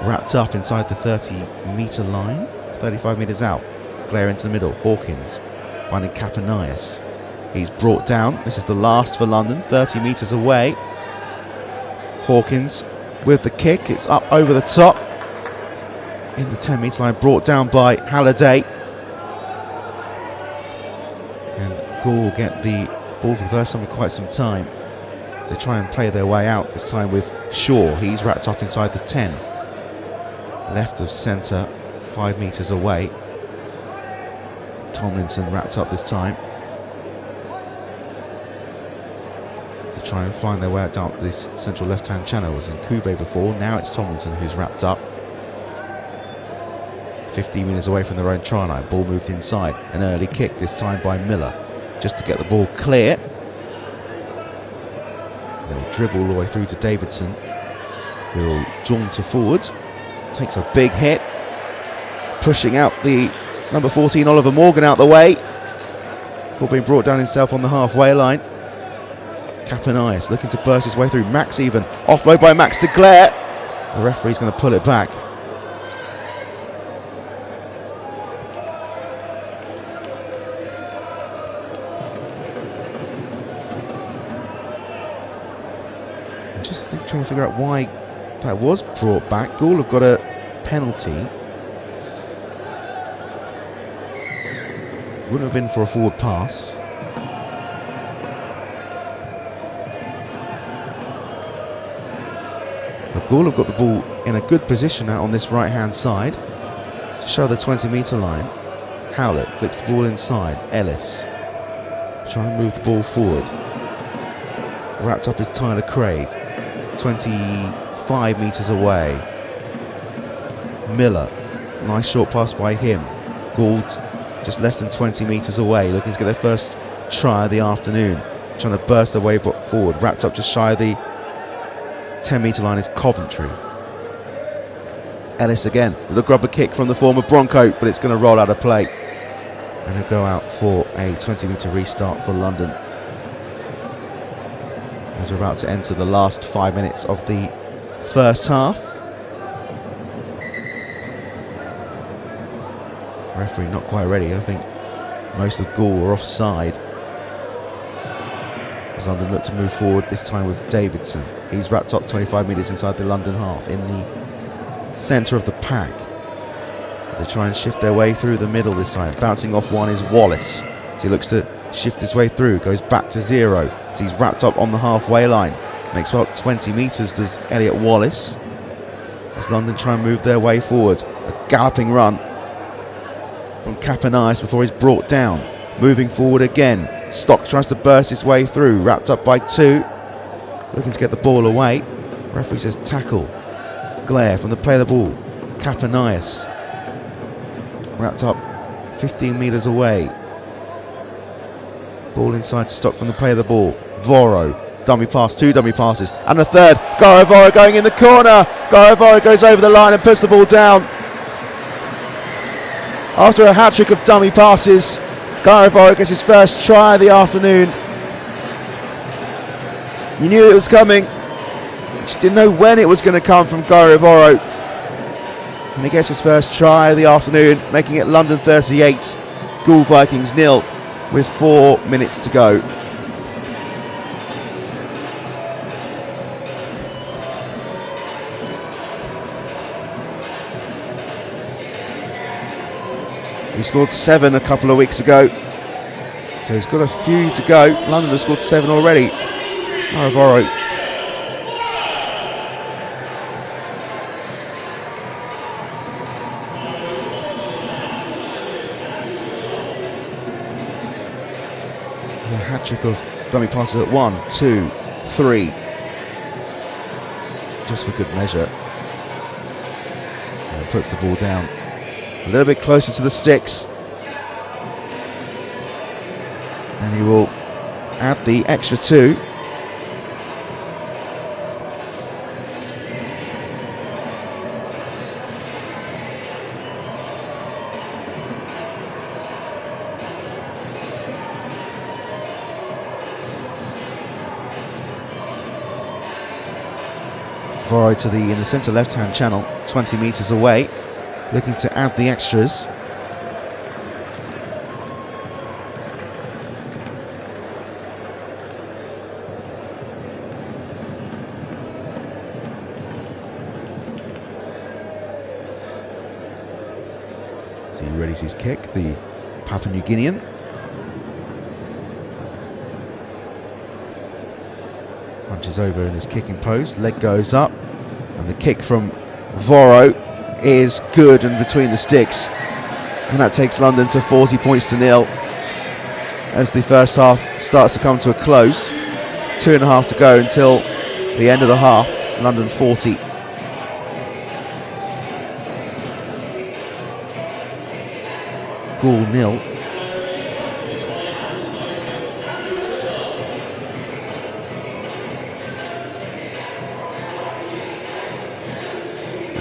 wrapped up inside the 30-metre line, 35 metres out. Glare into the middle, Hawkins finding Kapanias. He's brought down, this is the last for London, 30 metres away. Hawkins with the kick, it's up over the top. In the 10-metre line, brought down by Halliday. And Goole get the ball for the first time in quite some time. So they try and play their way out, this time with Shaw. He's wrapped up inside the 10. Left of centre, 5 metres away. Tomlinson wrapped up this time to try and find their way out down this central left-hand channel. It was in Kube before, now it's Tomlinson who's wrapped up. 15 metres away from their own try line. Ball moved inside. An early kick this time by Miller, just to get the ball clear. And they'll dribble all the way through to Davidson, who'll jaunter forward. Takes a big hit, pushing out the number 14 Oliver Morgan out the way before being brought down himself on the halfway line. Kapanias looking to burst his way through. Max even, offload by Max to Glare. The referee's going to pull it back. I'm just trying to figure out why that was brought back. Goole have got a penalty. Wouldn't have been for a forward pass. But Goole have got the ball in a good position out on this right-hand side to show the 20-metre line. Howlett flicks the ball inside. Ellis trying to move the ball forward. Wrapped up is Tyler Craig. 25 metres away. Miller, nice short pass by him. Gould just less than 20 metres away, looking to get their first try of the afternoon, trying to burst their way forward. Wrapped up just shy of the 10-metre line is Coventry. Ellis again with a grubber kick from the former Bronco, but it's going to roll out of play. And he'll go out for a 20-metre restart for London. As we're about to enter the last 5 minutes of the first half. Referee not quite ready. I think most of Goole are offside. As London look to move forward, this time with Davidson. He's wrapped up 25 metres inside the London half in the centre of the pack. As they try and shift their way through the middle this time. Bouncing off one is Wallace. As he looks to shift his way through, goes back to zero. As he's wrapped up on the halfway line. Makes about 20 metres does Elliot Wallace. As London try and move their way forward. A galloping run from Capanias before he's brought down. Moving forward again. Stock tries to burst his way through. Wrapped up by two. Looking to get the ball away. Referee says tackle. Glare from the play of the ball. Capanias. Wrapped up 15 metres away. Ball inside to Stock from the play of the ball. Voro. Dummy pass, two dummy passes. And a third. Garo Voro going in the corner. Garo Voro goes over the line and puts the ball down. After a hat-trick of dummy passes, Garo Voro gets his first try of the afternoon. You knew it was coming. Just didn't know when it was going to come from Garo Voro. And he gets his first try of the afternoon, making it London 38, Goole Vikings 0, with 4 minutes to go. He scored 7 a couple of weeks ago, so he's got a few to go. London has scored 7 already. Garo Voro. A hat-trick of dummy passes at 1, 2, 3. Just for good measure. And puts the ball down a little bit closer to the sticks. And he will add the extra 2. Voro to in the centre left-hand channel, 20 metres away, looking to add the extras. As he readies his kick, the Papua New Guinean. Punches over in his kicking pose, leg goes up, and the kick from Voro is good and between the sticks, and that takes London to 40 points to 0 as the first half starts to come to a close. 2.5 to go until the end of the half. London 40. Goole 0.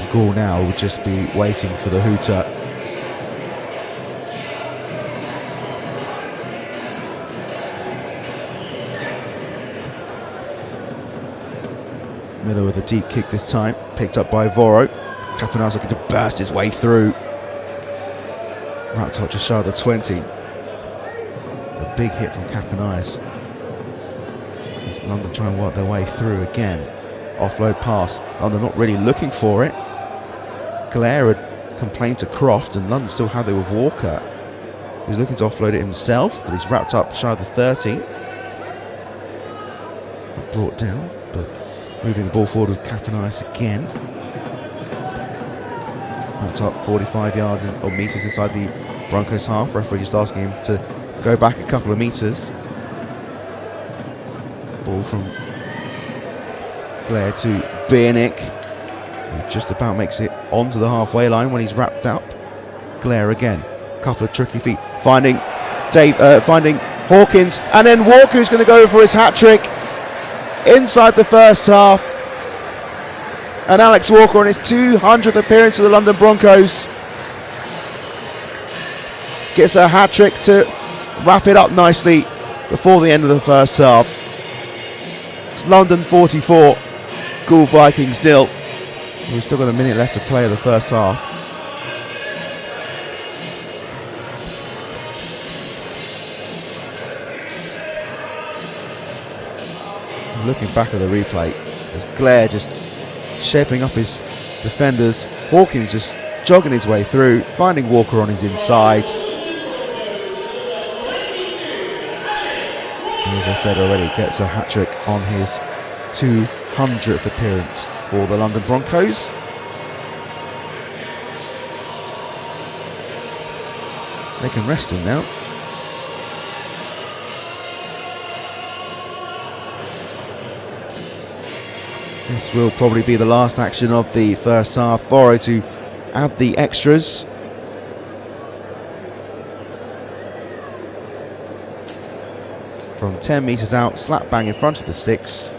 Goole now will just be waiting for the hooter. Miller with a deep kick this time, picked up by Voro. Capanias looking to burst his way through. Wrapped up just shy of the 20. A big hit from Capanias. As London try and work their way through again. Offload pass. London not really looking for it. Glare had complained to Croft, and London still had it with Walker. He was looking to offload it himself, but he's wrapped up shy of the 30. Brought down, but moving the ball forward with Capanias again. Wrapped up 45 yards or metres inside the Broncos half. Referee just asking him to go back a couple of metres. Ball from Glare to Bieniek, who just about makes it onto the halfway line when he's wrapped up. Glare again, couple of tricky feet, finding Hawkins, and then Walker who's going to go for his hat-trick inside the first half. And Alex Walker on his 200th appearance for the London Broncos gets a hat-trick to wrap it up nicely before the end of the first half. It's London 44, Goole Vikings 0. We've still got a minute left to play of the first half. Looking back at the replay, there's Glare just shaping up his defenders. Hawkins just jogging his way through, finding Walker on his inside. And as I said already, gets a hat-trick on his 200th appearance for the London Broncos. They can rest him now. This will probably be the last action of the first half. Voro to add the extras. From 10 metres out, slap bang in front of the sticks.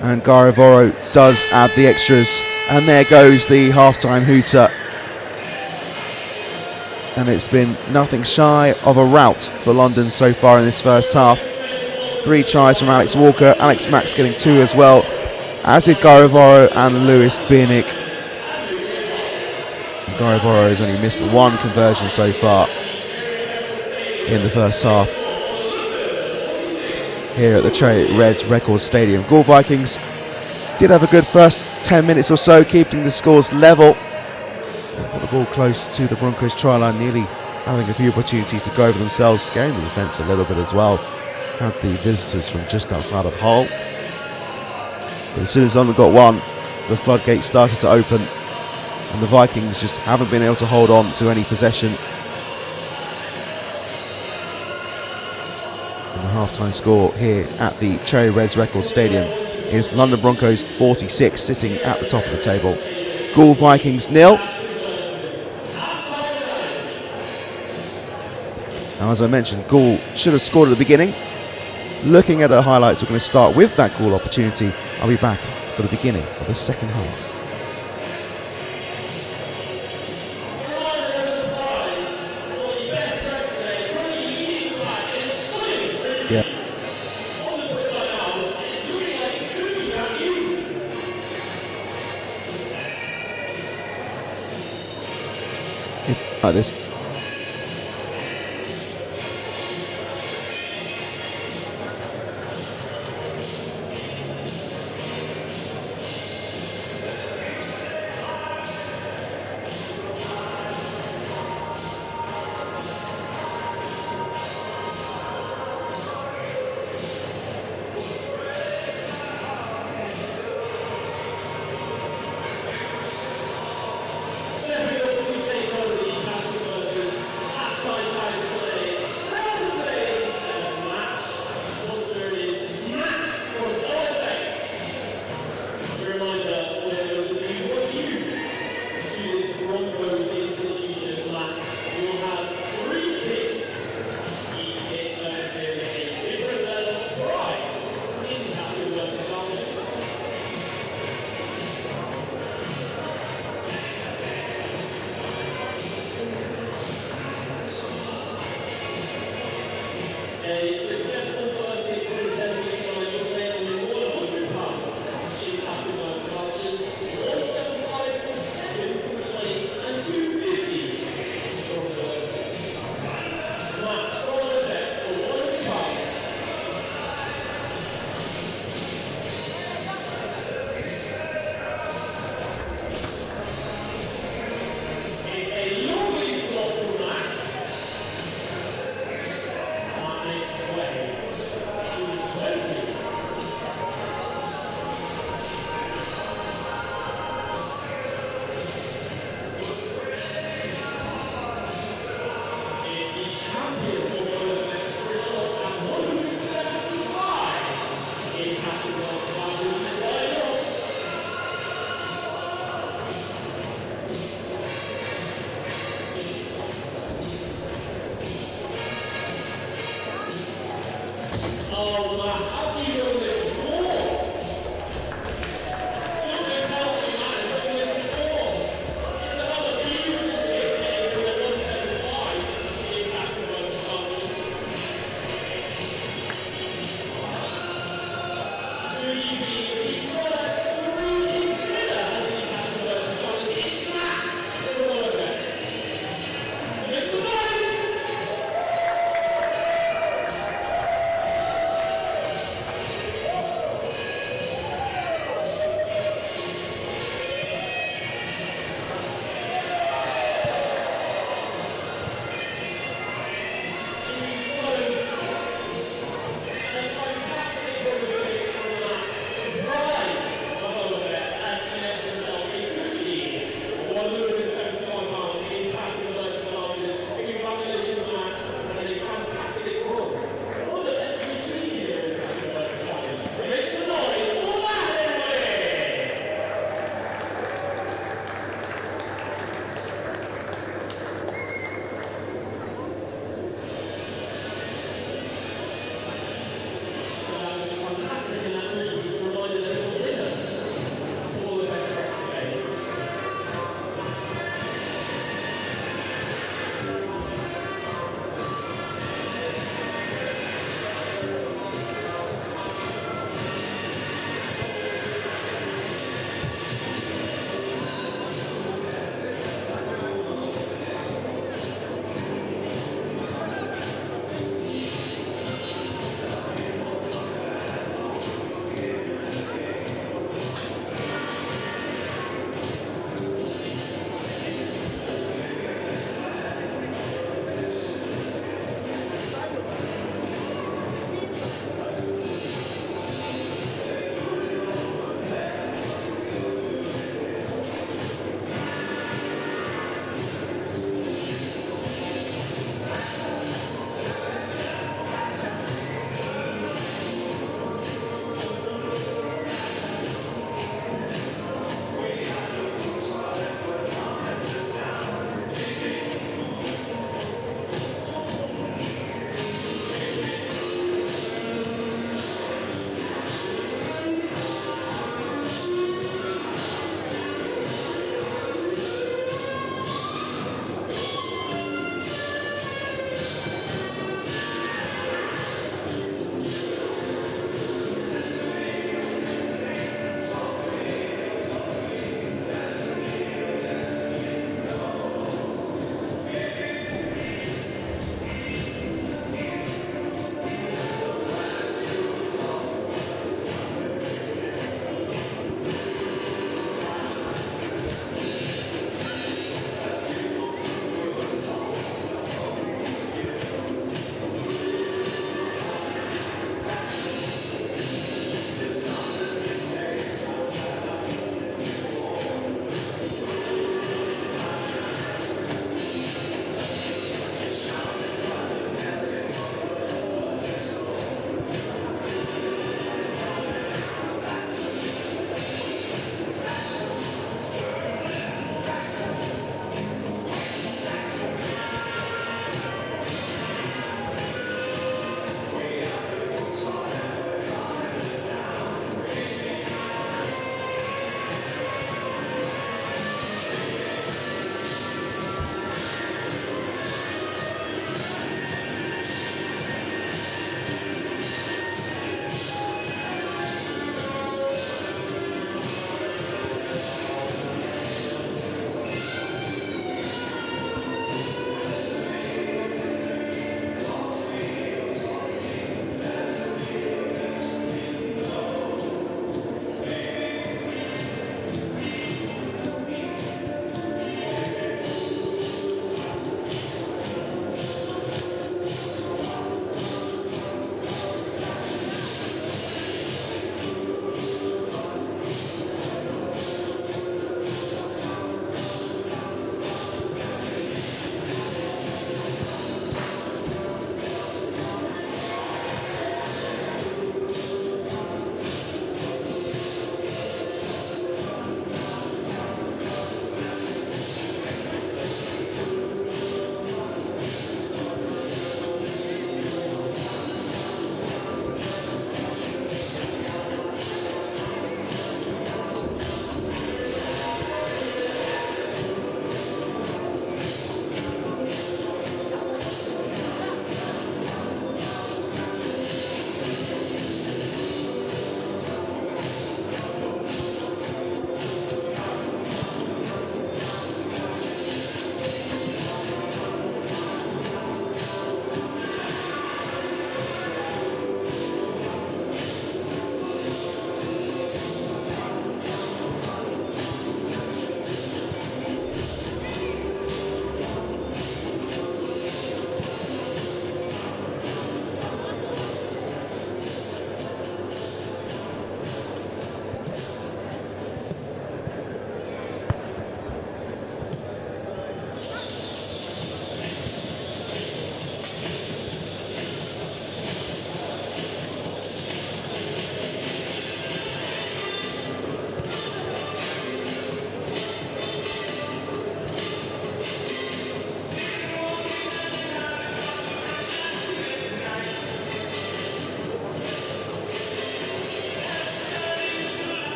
And Garo Voro does add the extras. And there goes the half-time hooter. And it's been nothing shy of a rout for London so far in this first half. 3 tries from Alex Walker, Alex Max getting 2 as well, as did Garo Voro and Lewis Biernick. Garo Voro has only missed 1 conversion so far in the first half here at the Cherry Reds Record Stadium. Goole Vikings did have a good first 10 minutes or so, keeping the scores level. Got the ball close to the Broncos try line, nearly having a few opportunities to go over themselves, scaring the defence a little bit as well. Had the visitors from just outside of Hull. But as soon as London got 1, the floodgates started to open, and the Vikings just haven't been able to hold on to any possession. And the half-time score here at the Cherry Reds Record Stadium is London Broncos 46, sitting at the top of the table. Goole Vikings 0. Now, as I mentioned, Goole should have scored at the beginning. Looking at the highlights, we're going to start with that Goole opportunity. I'll be back for the beginning of the second half. Yeah. It's like this.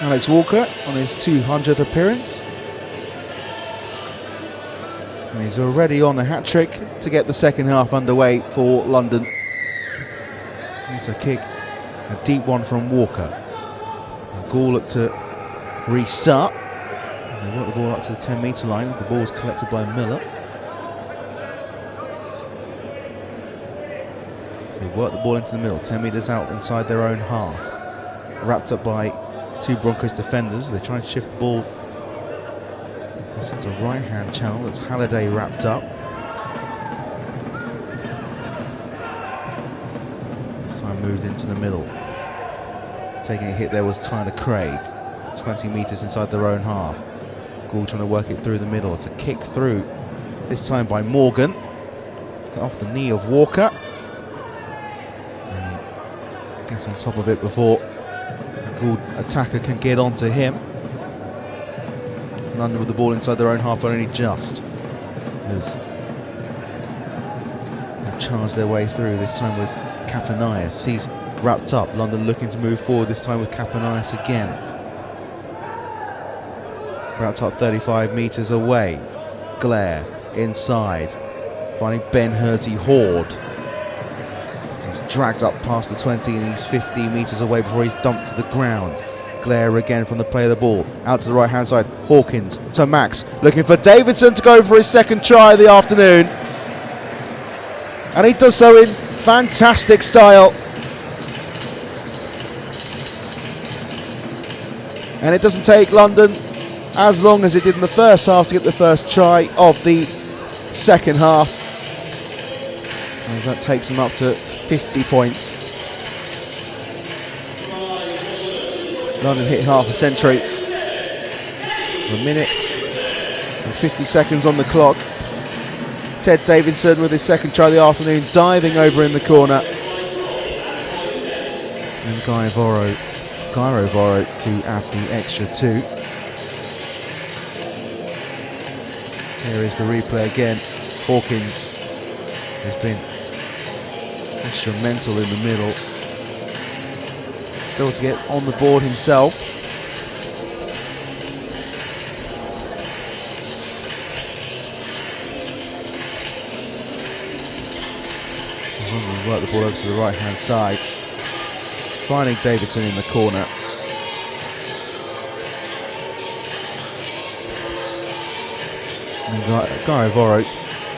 Alex Walker on his 200th appearance. And he's already on a hat-trick to get the second half underway for London. It's a kick, a deep one from Walker. And Goole look to restart. As they work the ball up to the 10-metre line. The ball is collected by Miller. So they work the ball into the middle, 10 metres out inside their own half. Wrapped up by two Broncos defenders. They try and shift the ball. It's a right-hand channel. That's Halliday wrapped up. This time moved into the middle. Taking a hit there was Tyler Craig. 20 metres inside their own half. Goole trying to work it through the middle. It's a kick through. This time by Morgan. Got off the knee of Walker. Gets on top of it before a Goole attacker can get onto him. London with the ball inside their own half, but only just. As they charge their way through, this time with Kapanias. He's wrapped up. London looking to move forward, this time with Kapanias again. Wrapped up 35 metres away. Glare inside. Finding Ben Hurty-Horde. He's dragged up past the 20 and he's 15 metres away before he's dumped to the ground. Glare again from the play of the ball. Out to the right hand side. Hawkins to Max. Looking for Davidson to go for his second try of the afternoon. And he does so in fantastic style. And it doesn't take London as long as it did in the first half to get the first try of the second half. As that takes them up to 50 points. London hit half a century. A minute and 50 seconds on the clock. Ted Davidson with his second try of the afternoon, diving over in the corner. And Gyro Voro to add the extra two. Here is the replay again. Hawkins has been instrumental in the middle. Still to get on the board himself. As long as we work the ball over to the right hand side. Finding Davidson in the corner. And Gyro Voro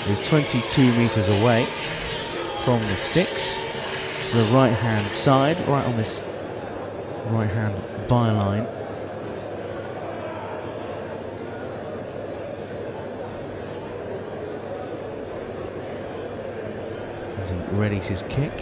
is 22 metres away from the sticks to the right hand side, right on this right hand byline. As he readies his kick.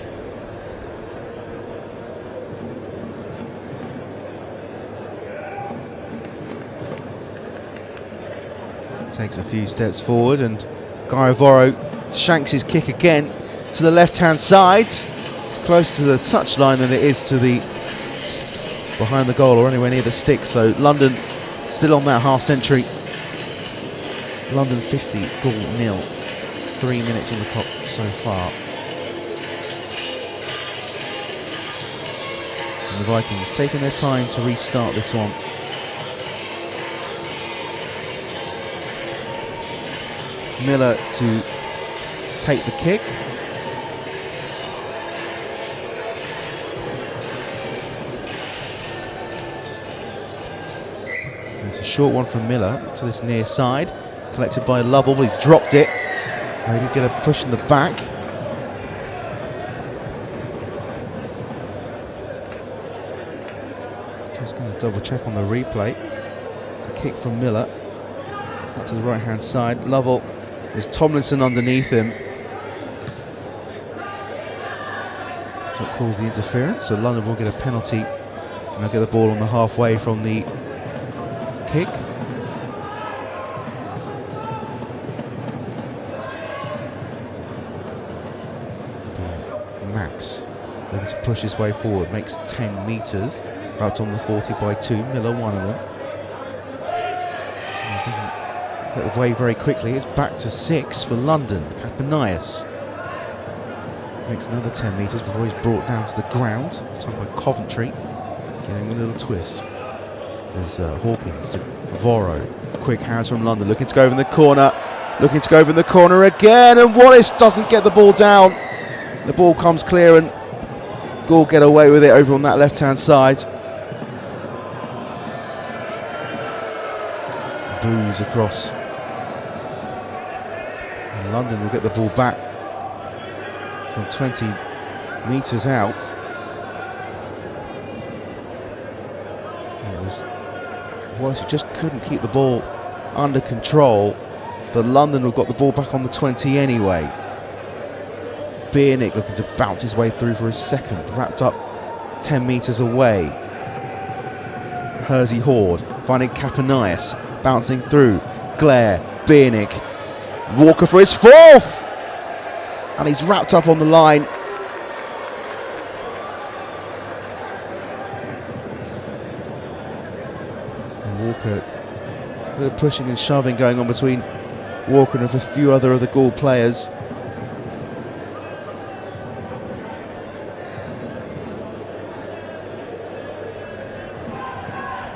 Takes a few steps forward and Gyro Voro shanks his kick again to the left hand side. It's close to the touchline than it is to the behind the goal or anywhere near the stick, so London still on that half century. London 50, Goole 0. 3 minutes on the clock so far. And the Vikings taking their time to restart this one. Miller to take the kick. It's a short one from Miller to this near side. Collected by Lovell, but he's dropped it. He did get a push in the back. Just going to double check on the replay. It's a kick from Miller. Out to the right hand side. Lovell. There's Tomlinson underneath him. That's what caused the interference. So London will get a penalty. And they'll get the ball on the halfway from the kick. Max looking to push his way forward. Makes 10 metres. Out on the 40 by 2. Miller one of them. He doesn't get away very quickly. It's back to 6 for London. Kapanias makes another 10 metres before he's brought down to the ground. This time by Coventry, getting a little twist. There's Hawkins to Voro. Quick hands from London, looking to go over in the corner. Looking to go over in the corner again, and Wallace doesn't get the ball down. The ball comes clear, and Goole get away with it over on that left-hand side. Boos across. And London will get the ball back from 20 metres out. And it was Wallace who just couldn't keep the ball under control, but London have got the ball back on the 20 anyway. Biernick looking to bounce his way through for his second, wrapped up 10 metres away. Hersey Horde finding Kapanias, bouncing through. Glare, Biernick, Walker for his fourth! And he's wrapped up on the line. And Walker, a bit of pushing and shoving going on between Walker and a few other of the Goole players.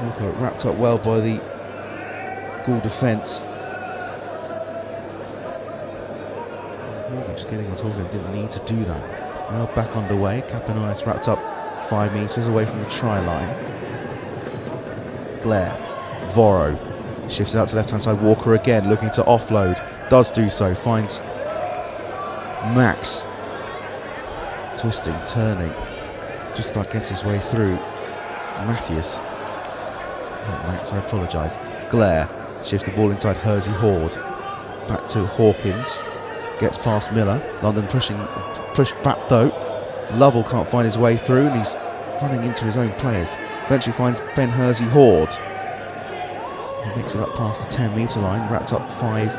Walker wrapped up well by the Goole defence. Walker just getting on top of him, didn't need to do that. Now back underway, Kapanias wrapped up 5 metres away from the try line. Glare, Voro shifts out to left-hand side. Walker again looking to offload, does do so, finds Max, twisting, turning, just about gets his way through. Matthews, not Max, I apologise. Glare shifts the ball inside Hersey Horde, back to Hawkins, gets past Miller. London pushed back though. Lovell can't find his way through, and he's running into his own players. Eventually finds Ben Hersey Horde. He makes it up past the 10 metre line, wrapped up 5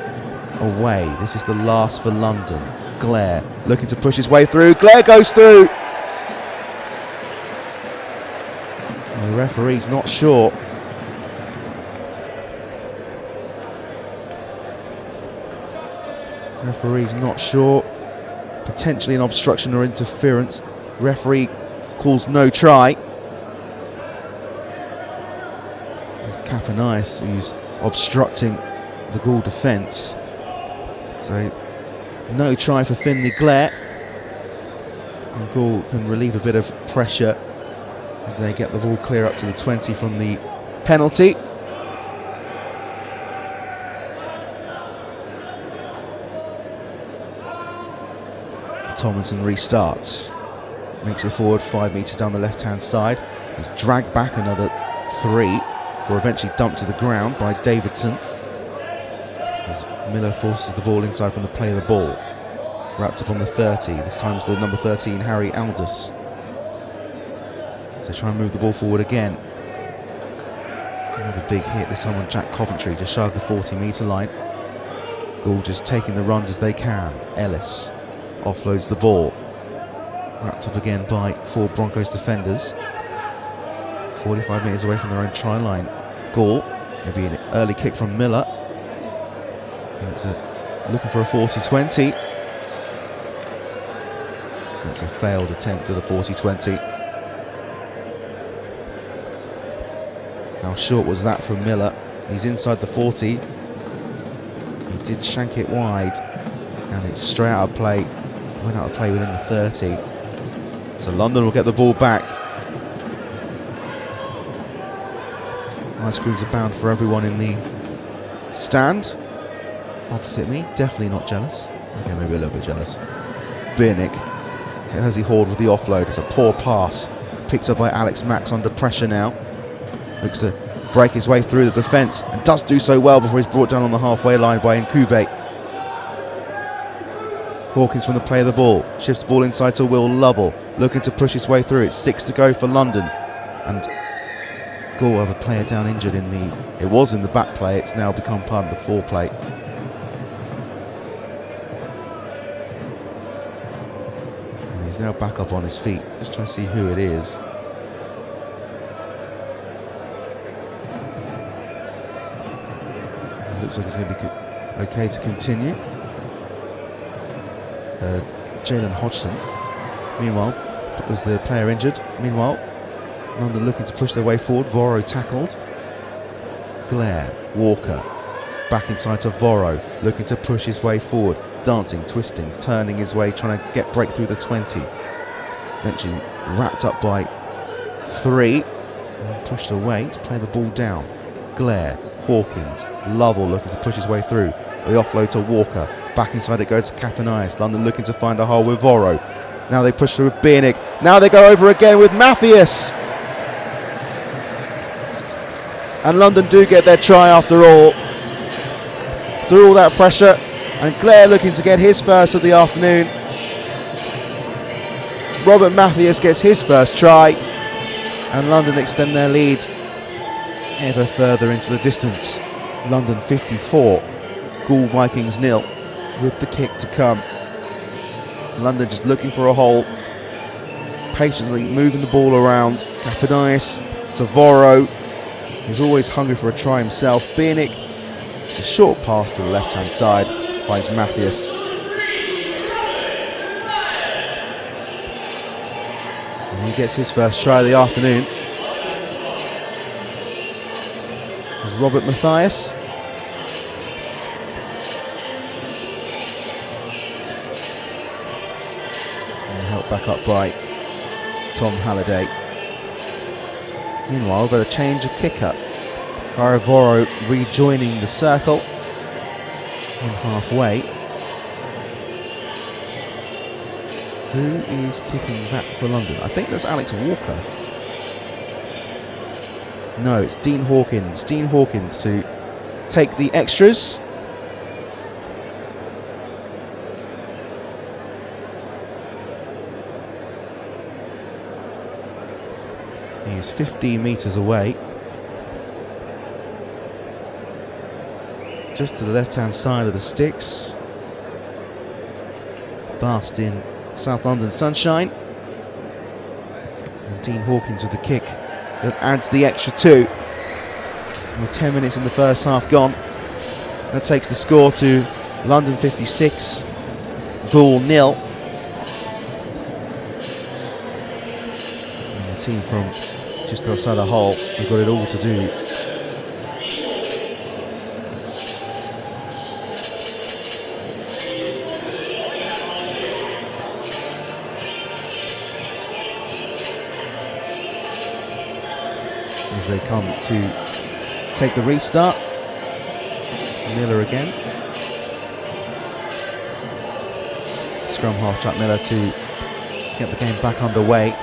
away. This is the last for London. Glare looking to push his way through. Glare goes through. And the referee's not sure. Referee's not sure. Potentially an obstruction or interference. Referee calls no try. There's Kapanias who's obstructing the Goole defence. So no try for Finlay Glare. And Goole can relieve a bit of pressure as they get the ball clear up to the 20 from the penalty. Tomlinson restarts, makes it forward 5 metres down the left-hand side. He's dragged back another 3 before eventually dumped to the ground by Davidson. As Miller forces the ball inside from the play of the ball. Wrapped up on the 30, this time it's the number 13, Harry Aldous. So try and move the ball forward again. Another big hit, this time on Jack Coventry, just shy of the 40 metre line. Goole just taking the runs as they can. Ellis offloads the ball. Wrapped up again by 4 Broncos defenders. 45 metres away from their own try line. Goole, maybe an early kick from Miller. It's looking for a 40-20. It's a failed attempt at a 40-20. How short was that from Miller? He's inside the 40. He did shank it wide, and it's straight out of play. Went out of play within the 30. So London will get the ball back. Ice creams are bound for everyone in the stand. Opposite me, definitely not jealous. Okay, maybe a little bit jealous. Biernick, Hersey Horde with the offload. It's a poor pass. Picked up by Alex Max under pressure now. Looks to break his way through the defence and does do so well before he's brought down on the halfway line by Nkube. Hawkins from the play of the ball, shifts the ball inside to Will Lovell, looking to push his way through. It's 6 to go for London, and Goole have a player down injured in the, it was in the back play, it's now become part of the foreplay. And he's now back up on his feet, just trying to see who it is. It looks like it's going to be okay to continue. Jalen Hodgson, meanwhile, was the player injured. Meanwhile, London looking to push their way forward. Voro tackled. Glare, Walker, back inside to Voro, looking to push his way forward, dancing, twisting, turning his way, trying to break through the 20. Eventually wrapped up by 3, and pushed away to play the ball down. Glare, Hawkins, Lovell looking to push his way through. The offload to Walker, back inside it goes to Capanias. London looking to find a hole with Voro. Now they push through with Biernick. Now they go over again with Matthias. And London do get their try after all. Through all that pressure, and Glare looking to get his first of the afternoon. Robert Matthias gets his first try, and London extend their lead ever further into the distance. London 54, Goole Vikings 0, with the kick to come. London just looking for a hole, patiently moving the ball around. Capanias to Voro, who's always hungry for a try himself. Biernick, it's a short pass to the left-hand side, finds Matthias. And he gets his first try of the afternoon. There's Robert Matthias. And helped back up by Tom Halliday. Meanwhile, we've got a change of kicker. Voro rejoining the circle on halfway. Who is kicking back for London? I think that's Alex Walker. No, it's Dean Hawkins. Dean Hawkins to take the extras. He's 15 metres away. Just to the left-hand side of the sticks. Basked in South London sunshine. And Dean Hawkins with the kick that adds the extra 2. With 10 minutes in the first half gone. That takes the score to London 56, Goole 0. And the team from just outside the hole have got it all to do. As they come to take the restart. Miller again. Scrum half Jack Miller to get the game back underway.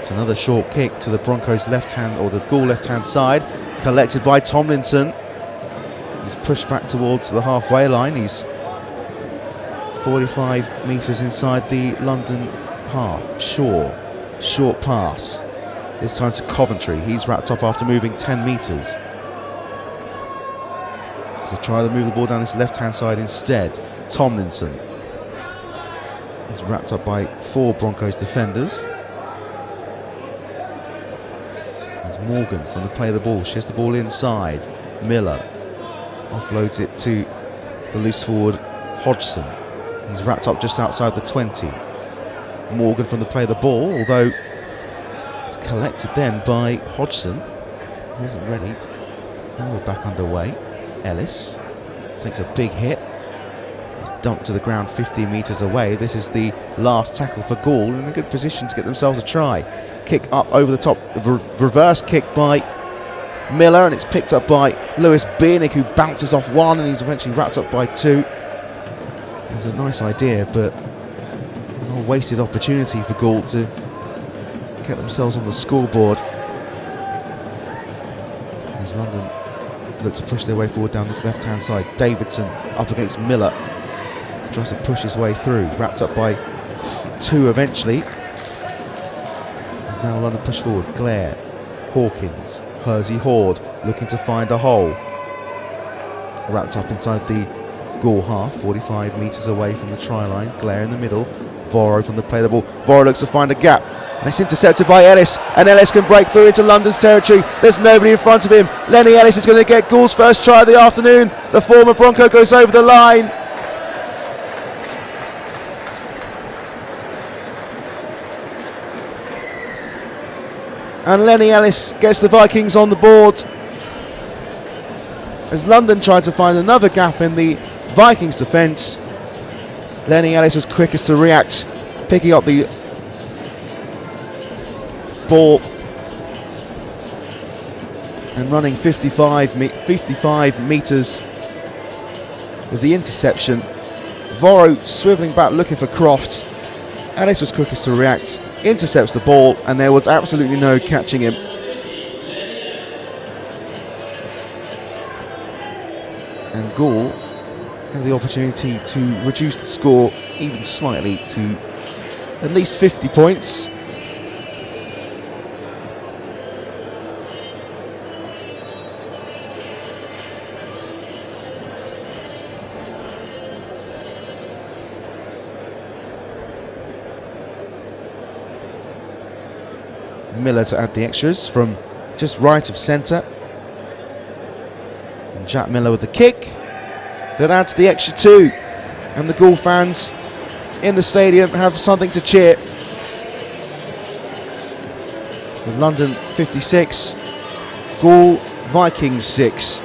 It's another short kick to the Broncos left hand, or the Goole left hand side, collected by Tomlinson. He's pushed back towards the halfway line. He's 45 metres inside the London half. Shaw, short pass. This time to Coventry. He's wrapped up after moving 10 metres. As they try to move the ball down this left-hand side instead. Tomlinson is wrapped up by 4 Broncos defenders. There's Morgan from the play of the ball. Shifts the ball inside. Miller offloads it to the loose forward Hodgson. He's wrapped up just outside the 20. Morgan from the play of the ball, although it's collected then by Hodgson. He isn't ready. Now we're back underway. Ellis takes a big hit. He's dumped to the ground 15 metres away. This is the last tackle for Goole, in a good position to get themselves a try. Kick up over the top, reverse kick by Miller, and it's picked up by Lewis Biernick, who bounces off 1, and he's eventually wrapped up by 2. It's a nice idea, but a wasted opportunity for Goole to get themselves on the scoreboard. As London look to push their way forward down this left-hand side. Davidson up against Miller. Tries to push his way through. Wrapped up by 2 eventually. As now London push forward. Glare, Hawkins, Hersey Horde looking to find a hole. Wrapped up inside the Goole half, 45 metres away from the try line. Glare in the middle. Voro from the play of the ball. Voro looks to find a gap. And it's intercepted by Ellis, and Ellis can break through into London's territory. There's nobody in front of him. Lenny Ellis is going to get Goule's first try of the afternoon. The former Bronco goes over the line. And Lenny Ellis gets the Vikings on the board as London tried to find another gap in the Vikings defence. Lenny Ellis was quickest to react, picking up the ball and running 55 metres with the interception. Voro swivelling back looking for Croft. Ellis was quickest to react, intercepts the ball, and there was absolutely no catching him. And Goole had the opportunity to reduce the score even slightly to at least 50 points. Miller to add the extras from just right of centre. And Jack Miller with the kick that adds the extra 2. And the Goole fans in the stadium have something to cheer. With London 56, Goole Vikings 6.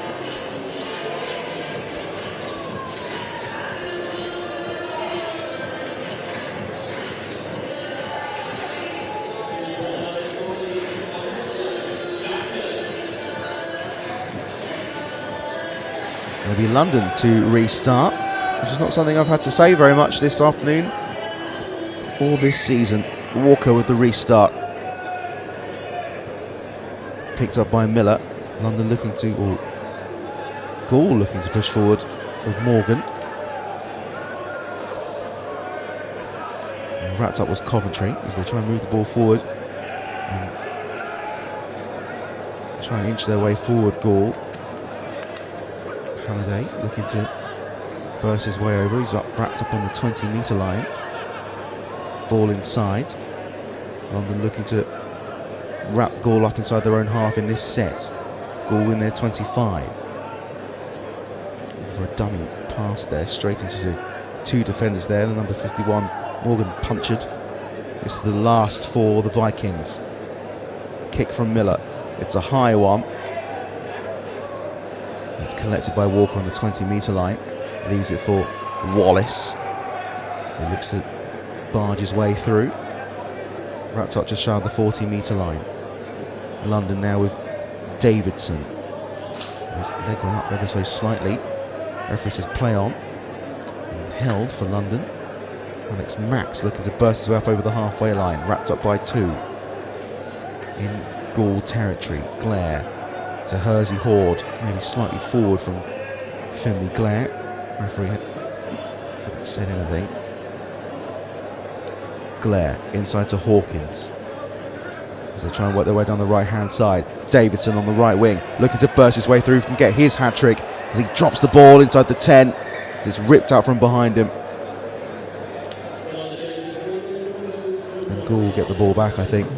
Maybe London to restart, which is not something I've had to say very much this afternoon or this season. Walker with the restart. Picked up by Miller. London looking to, or Goole looking to push forward with Morgan. And wrapped up was Coventry as they try and move the ball forward and try and inch their way forward. Goole. Halliday looking to burst his way over. He's wrapped up on the 20-metre line. Ball inside. London looking to wrap Goole up inside their own half in this set. Goole in their 25. Looking for a dummy pass there, straight into 2 defenders there. The number 51, Morgan, punctured. This is the last for the Vikings. Kick from Miller. It's a high one. It's collected by Walker on the 20-metre line. Leaves it for Wallace. He looks to barge his way through. Wrapped up just shy of the 40-metre line. London now with Davidson. His leg went up ever so slightly. Referee says play on. And held for London. Alex Max looking to burst his way up over the halfway line. Wrapped up by 2. In Goole territory. Glare to Hersey Horde, maybe slightly forward from Finley Glare. Referee hadn't said anything. Glare inside to Hawkins as they try and work their way down the right hand side. Davidson on the right wing looking to burst his way through and get his hat-trick as he drops the ball inside the 10. It's ripped out from behind him. And Goole get the ball back, I think.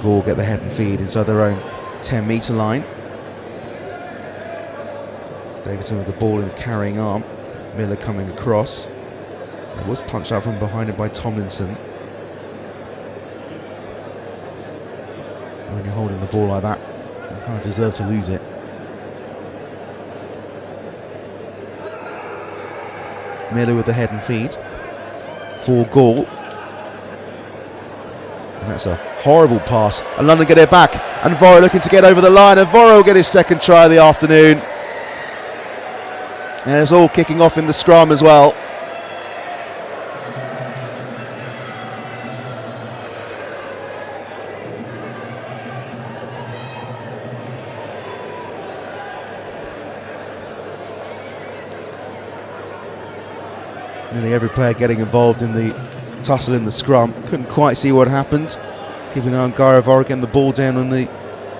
Goole get the head and feed inside their own 10-metre line. Davidson with the ball in the carrying arm. Miller coming across. It was punched out from behind him by Tomlinson. When you're holding the ball like that, you kind of deserve to lose it. Miller with the head and feed for Goole. And that's a horrible pass. And London get it back. And Voro looking to get over the line. And Voro will get his second try of the afternoon. And it's all kicking off in the scrum as well. Nearly every player getting involved in the tussle in the scrum. Couldn't quite see what happened. It's giving Angara Voro getting the ball down on the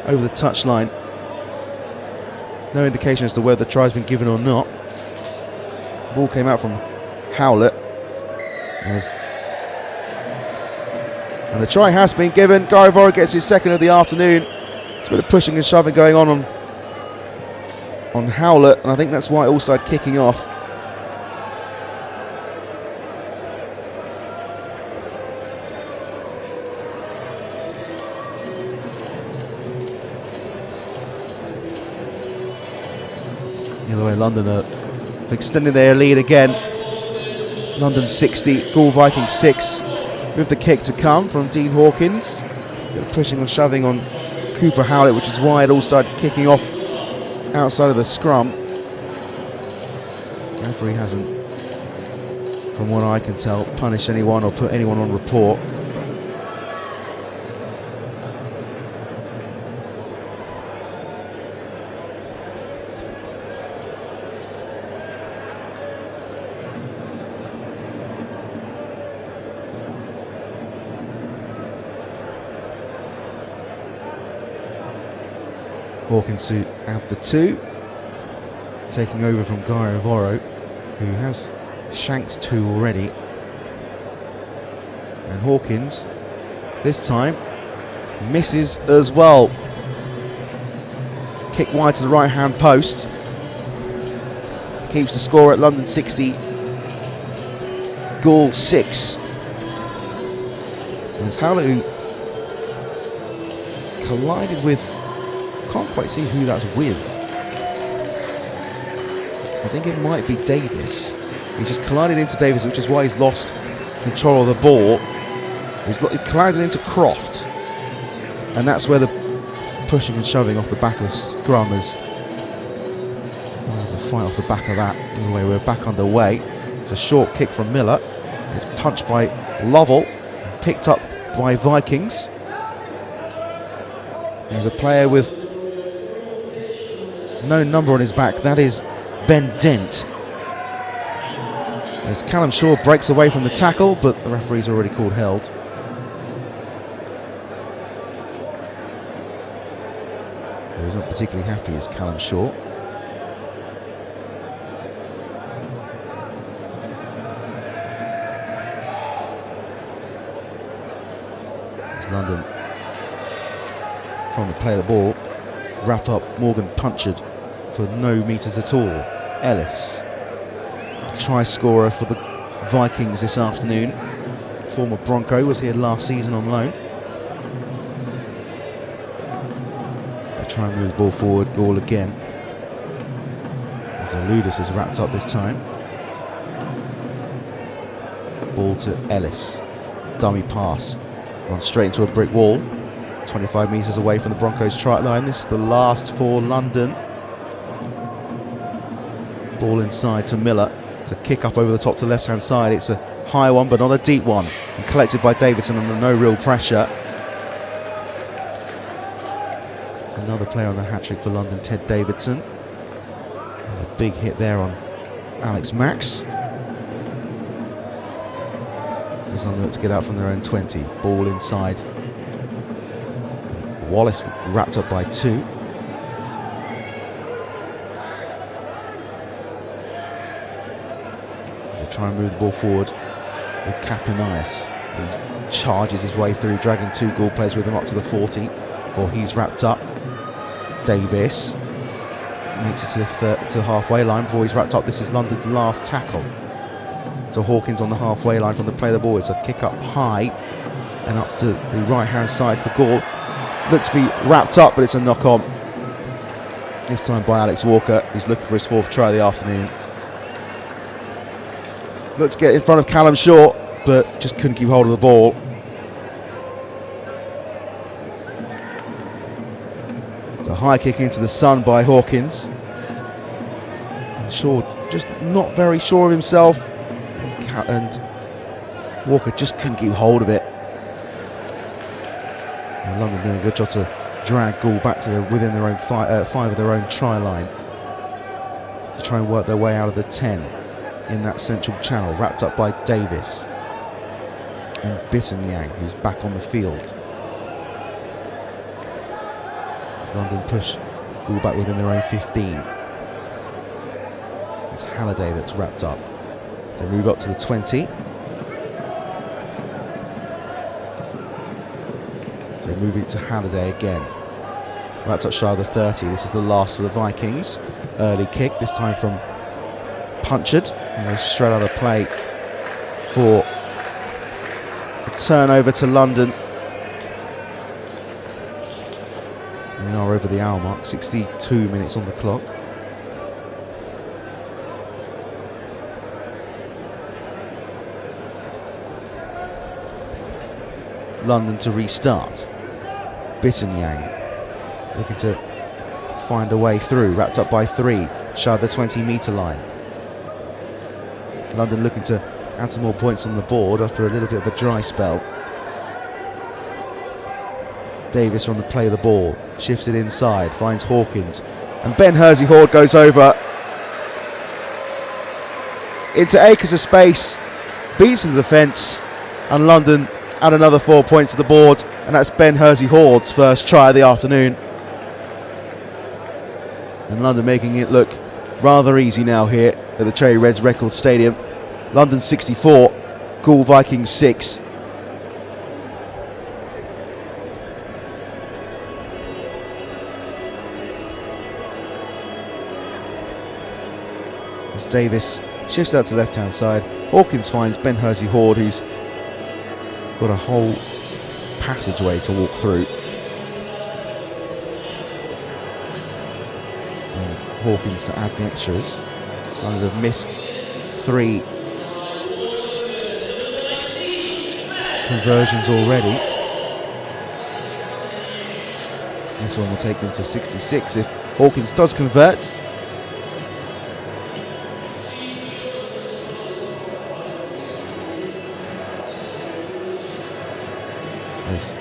over the touchline. No indication as to whether the try's been given or not. Ball came out from Howlett. And the try has been given. Voro gets his second of the afternoon. It's a bit of pushing and shoving going on Howlett, and I think that's why it all started kicking off. Either way, London are extending their lead again. London 60, Goole Vikings 6, with the kick to come from Dean Hawkins. Pushing and shoving on Cooper Howlett, which is why it all started kicking off outside of the scrum. The referee hasn't, from what I can tell, punished anyone or put anyone on report. Hawkins out the 2, taking over from Guy Voro, who has shanked 2 already. And Hawkins, this time, misses as well. Kick wide to the right-hand post. Keeps the score at London 60, Goole 6. There's Howlett who collided with, can't quite see who that's with. I think it might be Davis. He's just collided into Davis, which is why he's lost control of the ball. He's collided into Croft, and that's where the pushing and shoving off the back of the scrum is. Well, there's a fight off the back of that. Anyway, we're back underway. It's a short kick from Miller. It's punched by Lovell, picked up by Vikings. There's a player with no number on his back. That is Ben Dent. As Callum Shaw breaks away from the tackle, but the referee's already called held. He's not particularly happy, is Callum Shaw. As London trying to play the ball, wrap up Morgan Punchard for no meters at all. Ellis, try scorer for the Vikings this afternoon. Former Bronco, was here last season on loan. They try and move the ball forward. Goole again. As Aludis is wrapped up this time. Ball to Ellis. Dummy pass. Runs straight into a brick wall. 25 metres away from the Broncos' try line. This is the last for London. Ball inside to Miller. It's a kick up over the top to the left-hand side. It's a high one, but not a deep one. And collected by Davidson under no real pressure. It's another player on the hat-trick for London, Ted Davidson. There's a big hit there on Alex Max. As London look to get out from their own 20. Ball inside. Wallace wrapped up by 2. As they try and move the ball forward with Kapanias. He charges his way through, dragging 2 Goole players with him up to the 40. Or he's wrapped up. Davis makes it to the halfway line before he's wrapped up. This is London's last tackle. So Hawkins on the halfway line from the play of the ball. It's a kick up high and up to the right-hand side for Goole. Looks to be wrapped up, but it's a knock-on. This time by Alex Walker, who's looking for his 4th try of the afternoon. Looks to get in front of Callum Shaw, but just couldn't keep hold of the ball. It's a high kick into the sun by Hawkins. And Shaw just not very sure of himself. And Walker just couldn't keep hold of it. And London doing a good job to drag Goole back to within their own 5 of their own try line to try and work their way out of the 10 in that central channel, wrapped up by Davis and Bittenyang, who's back on the field. As London push Goole back within their own 15. It's Halliday that's wrapped up. They move up to the 20. They move into Halliday again. Wrapped up shy of the 30. This is the last for the Vikings. Early kick, this time from Punchard. Straight out of play for a turnover to London. We are over the hour mark, 62 minutes on the clock. London to restart. Bittenyang looking to find a way through, wrapped up by 3, shy of the 20-metre line. London looking to add some more points on the board after a little bit of a dry spell. Davis on the play of the ball, shifts it inside, finds Hawkins, and Ben Hersey-Horde goes over into acres of space, beats the defence, and London add another 4 points to the board, and that's Ben Hersey-Horde's first try of the afternoon. And London making it look rather easy now here at the Cherry Reds Record Stadium. London 64, Goole Vikings 6. As Davis shifts out to the left-hand side, Hawkins finds Ben Hersey-Horde, who's got a whole passageway to walk through. And Hawkins to add the extras. London have missed 3 conversions already. This one will take them to 66 if Hawkins does convert. As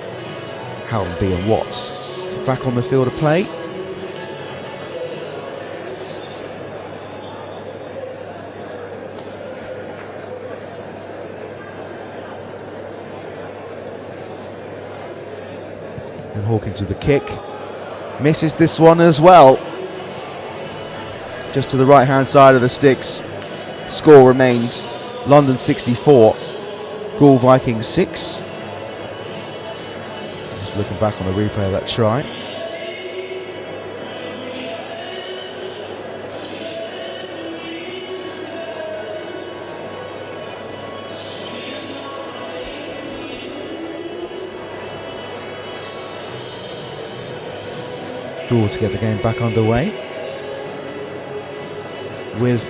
Howland B and Watts back on the field of play. And Hawkins with the kick. Misses this one as well. Just to the right hand side of the sticks. Score remains London 64, Goole Vikings 6. Just looking back on the replay of that try. Draw to get the game back underway with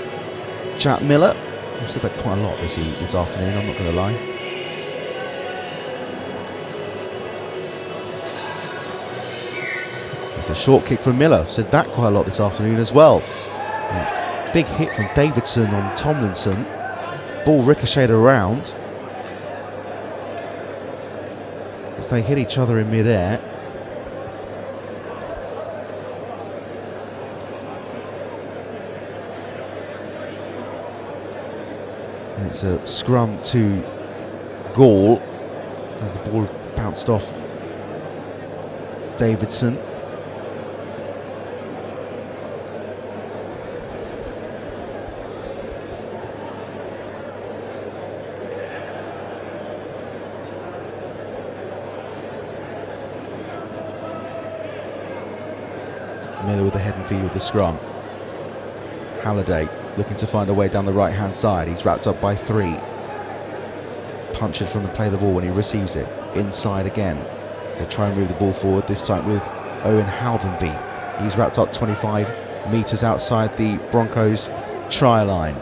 Jack Miller. I've said that quite a lot this afternoon, I'm not going to lie. It's a short kick from Miller. I've said that quite a lot this afternoon as well. Big hit from Davidson on Tomlinson. Ball ricocheted around as they hit each other in mid-air. It's a scrum to Goole as the ball bounced off Davidson. Miller with the head and feet with the scrum. Halliday looking to find a way down the right hand side. He's wrapped up by 3. Punch it from the play of the ball when he receives it. Inside again. So try and move the ball forward, this time with Owen Howdenby. He's wrapped up 25 metres outside the Broncos try line.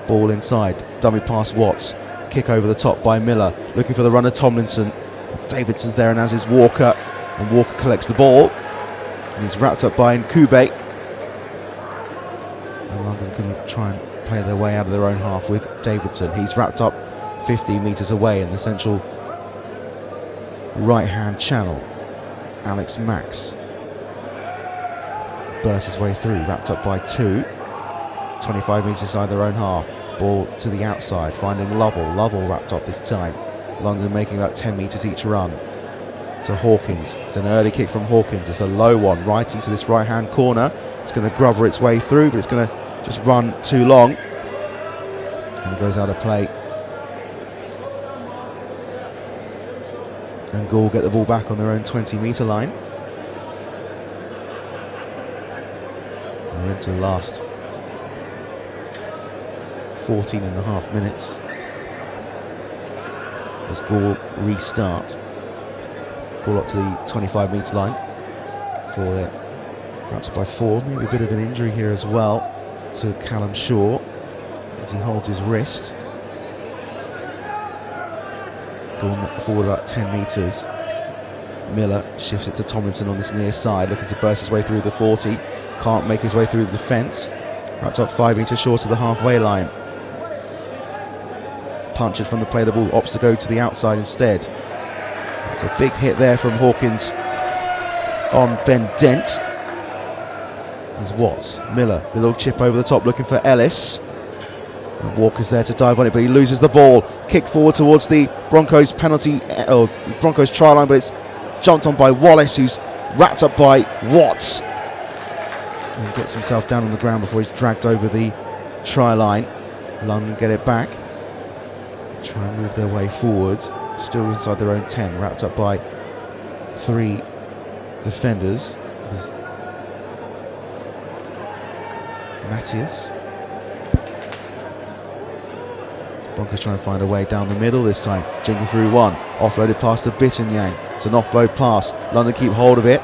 Ball inside, dummy pass Watts. Kick over the top by Miller, looking for the runner Tomlinson. Davidson's there and as is Walker. And Walker collects the ball. And he's wrapped up by Nkube. London can try and play their way out of their own half with Davidson. He's wrapped up 15 metres away in the central right-hand channel. Alex Max bursts his way through, wrapped up by 2. 25 metres inside their own half. Ball to the outside, finding Lovell. Lovell wrapped up this time. London making about 10 metres each run. To Hawkins. It's an early kick from Hawkins. It's a low one right into this right-hand corner. It's going to grubber its way through, but it's going to just run too long. And it goes out of play. And Goole get the ball back on their own 20-metre line. We're into the last 14 and a half minutes as Goole restart. Ball up to the 25-metre line for their wrapped up by 4. Maybe a bit of an injury here as well to Callum Shaw as he holds his wrist. Gone forward about 10 metres. Miller shifts it to Tomlinson on this near side, looking to burst his way through the 40. Can't make his way through the defence. Wrapped up 5 metres short of the halfway line. Punch it from the play, the ball opts to go to the outside instead. It's a big hit there from Hawkins on Ben Dent. There's Watts, Miller, the little chip over the top looking for Ellis. And Walker's there to dive on it, but he loses the ball. Kick forward towards the Broncos penalty, Broncos try line, but it's jumped on by Wallace, who's wrapped up by Watts. And gets himself down on the ground before he's dragged over the try line. London get it back. Try and move their way forward. Still inside their own 10, wrapped up by 3 defenders. There's Matthias. Broncos trying to find a way down the middle this time. Jinking through one. Offloaded pass to Bittenyang. It's an offload pass. London keep hold of it.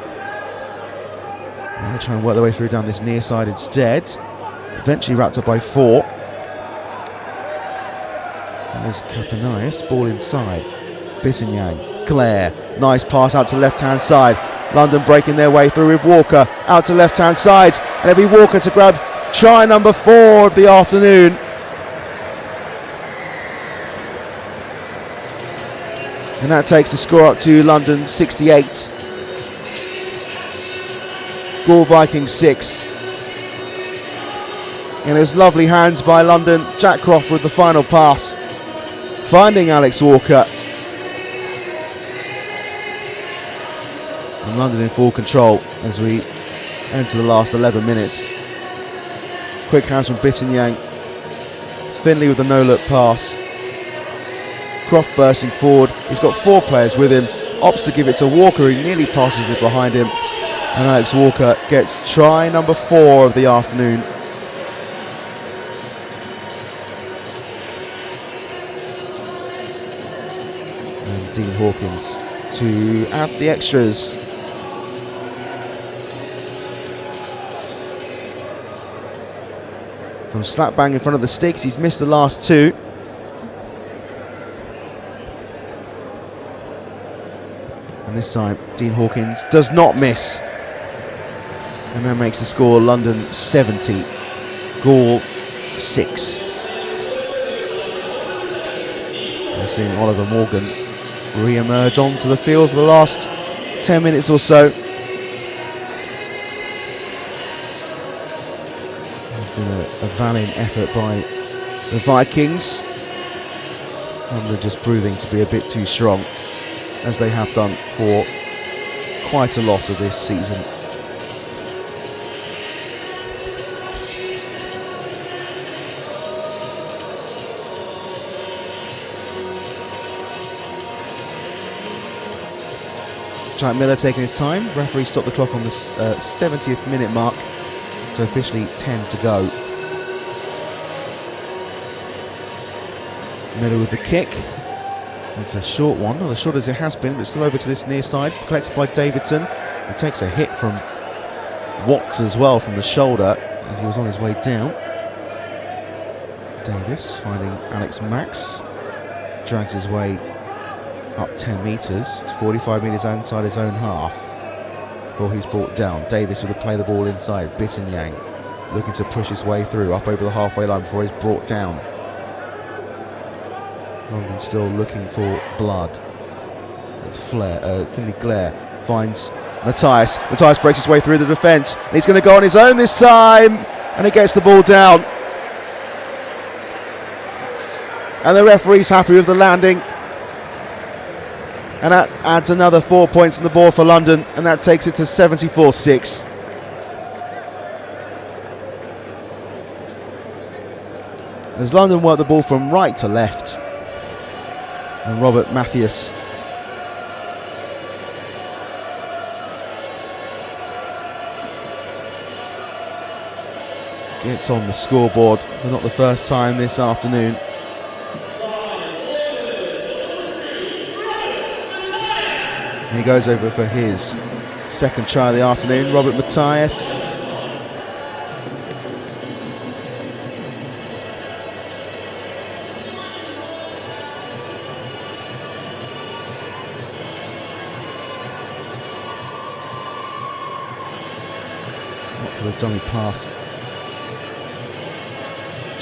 And they try and work their way through down this near side instead. Eventually wrapped up by 4. That was Kapanias. Ball inside. Bittenyang. Clare. Nice pass out to left-hand side. London breaking their way through with Walker. Out to left-hand side. And it'll be Walker to grab try number 4 of the afternoon. And that takes the score up to London 68. Goole Vikings 6. And it was lovely hands by London. Jack Croft with the final pass, finding Alex Walker. And London in full control as we enter the last 11 minutes. Quick hands from Bittenyang. Finley with the no-look pass. Croft bursting forward. He's got 4 players with him. Opts to give it to Walker, who nearly passes it behind him. And Alex Walker gets try number 4 of the afternoon. And Dean Hawkins to add the extras. From slap bang in front of the sticks, he's missed the last 2. And this time, Dean Hawkins does not miss. And that makes the score London 70, Goole 6. We're seeing Oliver Morgan re-emerge onto the field for the last 10 minutes or so. It's been a valiant effort by the Vikings. And they're just proving to be a bit too strong, as they have done for quite a lot of this season. Jack Miller taking his time. Referee stopped the clock on the 70th minute mark, so officially 10 to go. Miller with the kick. It's a short one, not as short as it has been, but still over to this near side, collected by Davidson. He takes a hit from Watts as well from the shoulder as he was on his way down. Davis finding Alex Max, drags his way up 10 metres, 45 metres inside his own half. Before he's brought down. Davis with the play the ball inside. Bittenyang looking to push his way through, up over the halfway line before he's brought down. London still looking for blood. It's Finley Glare finds Matthias. Matthias breaks his way through the defence. He's going to go on his own this time, and he gets the ball down. And the referee's happy with the landing. And that adds another 4 points on the board for London, and that takes it to 74-6. As London work the ball from right to left. And Robert Matthias gets on the scoreboard, but not the first time this afternoon. And he goes over for his second try of the afternoon, Robert Matthias. for the dummy pass.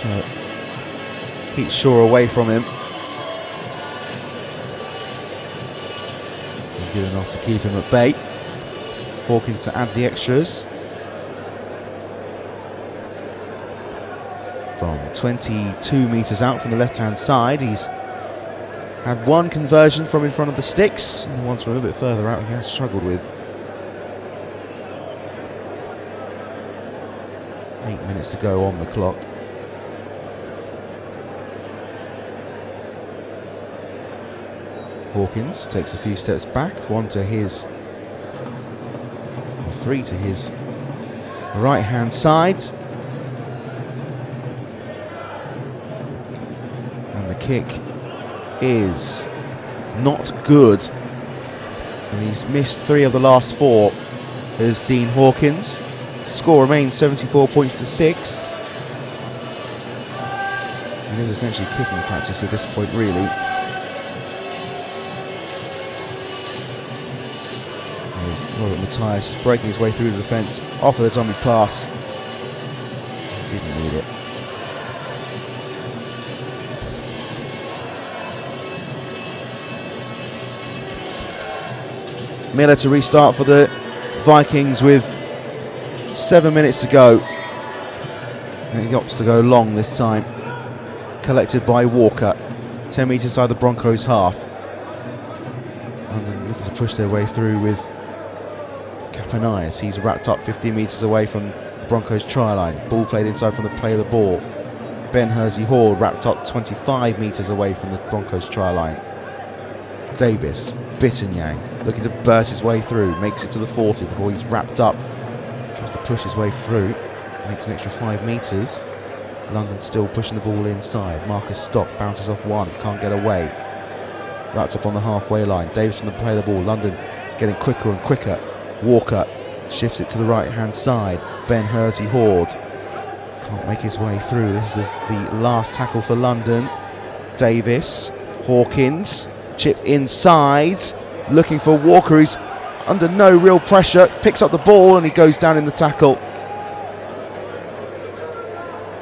Trying to keep Shaw away from him. Good enough to keep him at bay. Hawkins to add the extras. From 22 metres out from the left-hand side, he's had one conversion from in front of the sticks, and the ones from a little bit further out he has struggled with. 8 minutes to go on the clock. Hawkins takes a few steps back, one to his, three to his right-hand side. And the kick is not good. And he's missed 3 of the last 4 as Dean Hawkins. Score remains 74 points to 6. It is essentially kicking practice at this point, really. Robert Matthias is breaking his way through the defence, off of the dummy pass. Didn't need it. Miller to restart for the Vikings with 7 minutes to go. And he opts to go long this time. Collected by Walker. 10 metres inside the Broncos half. London looking to push their way through with Capanias. He's wrapped up 15 metres away from the Broncos try line. Ball played inside from the play of the ball. Ben Hersey-Horde wrapped up 25 metres away from the Broncos try line. Davis, Bittenyang, looking to burst his way through, makes it to the 40 before he's wrapped up. Tries to push his way through, makes an extra 5 metres. London still pushing the ball inside. Marcus Stock bounces off one, can't get away. Wrapped up on the halfway line. Davis from the play of the ball. London getting quicker and quicker. Walker shifts it to the right hand side. Ben Hersey-Horde can't make his way through. This is the last tackle for London. Davis, Hawkins, chip inside, looking for Walker, who's under no real pressure, picks up the ball and he goes down in the tackle.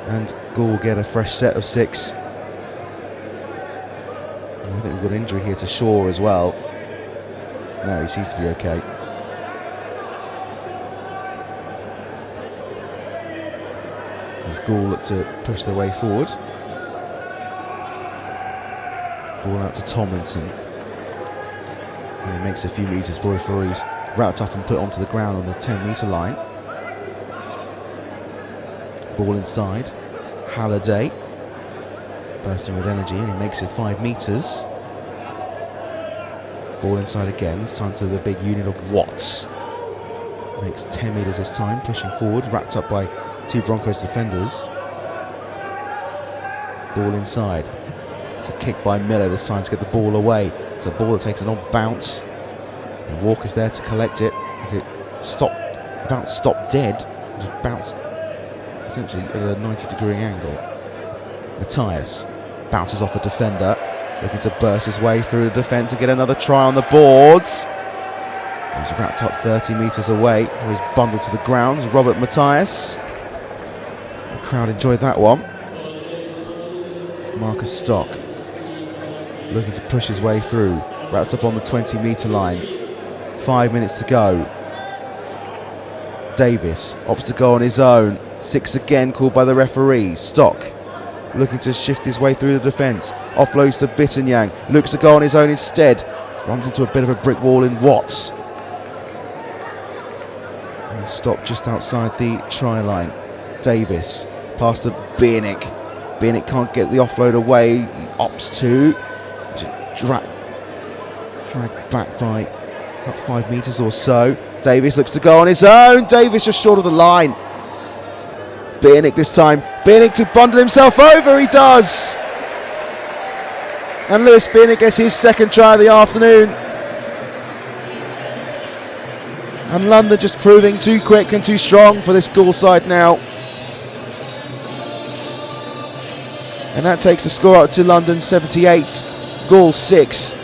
And Goole get a fresh set of 6. I think we've got an injury here to Shaw as well. No, he seems to be okay. As Goole look to push their way forward. Ball out to Tomlinson. And he makes a few metres before he's wrapped up and put onto the ground on the 10-metre line. Ball inside. Halliday bursting with energy, and he makes it 5 metres. Ball inside again. It's time to the big unit of Watts. Makes 10 metres this time, pushing forward, wrapped up by 2 Broncos defenders. Ball inside. It's a kick by Miller this time to get the ball away. It's a ball that takes an odd bounce. And Walker's there to collect it. As it about stopped dead. Just bounced essentially at a 90-degree angle. Matthias bounces off a defender, looking to burst his way through the defence and get another try on the boards. He's wrapped up 30 metres away, or he's bundled to the ground. Robert Matthias. The crowd enjoyed that one. Marcus Stock looking to push his way through, wrapped up on the 20-metre line. 5 minutes to go. Davis opts to go on his own. 6 again called by the referee. Stock looking to shift his way through the defence. Offloads to Bittenyang. Looks to go on his own instead. Runs into a bit of a brick wall in Watts. And he's stopped just outside the try line. Davis past to Biernick. Biernick can't get the offload away. He opts to drag back by about 5 metres or so. Davis looks to go on his own. Davis just short of the line. Biernick this time. Biernick to bundle himself over. He does. And Lewis Biernick gets his 2nd try of the afternoon. And London just proving too quick and too strong for this Goole side now. And that takes the score up to London 78, Goole 6.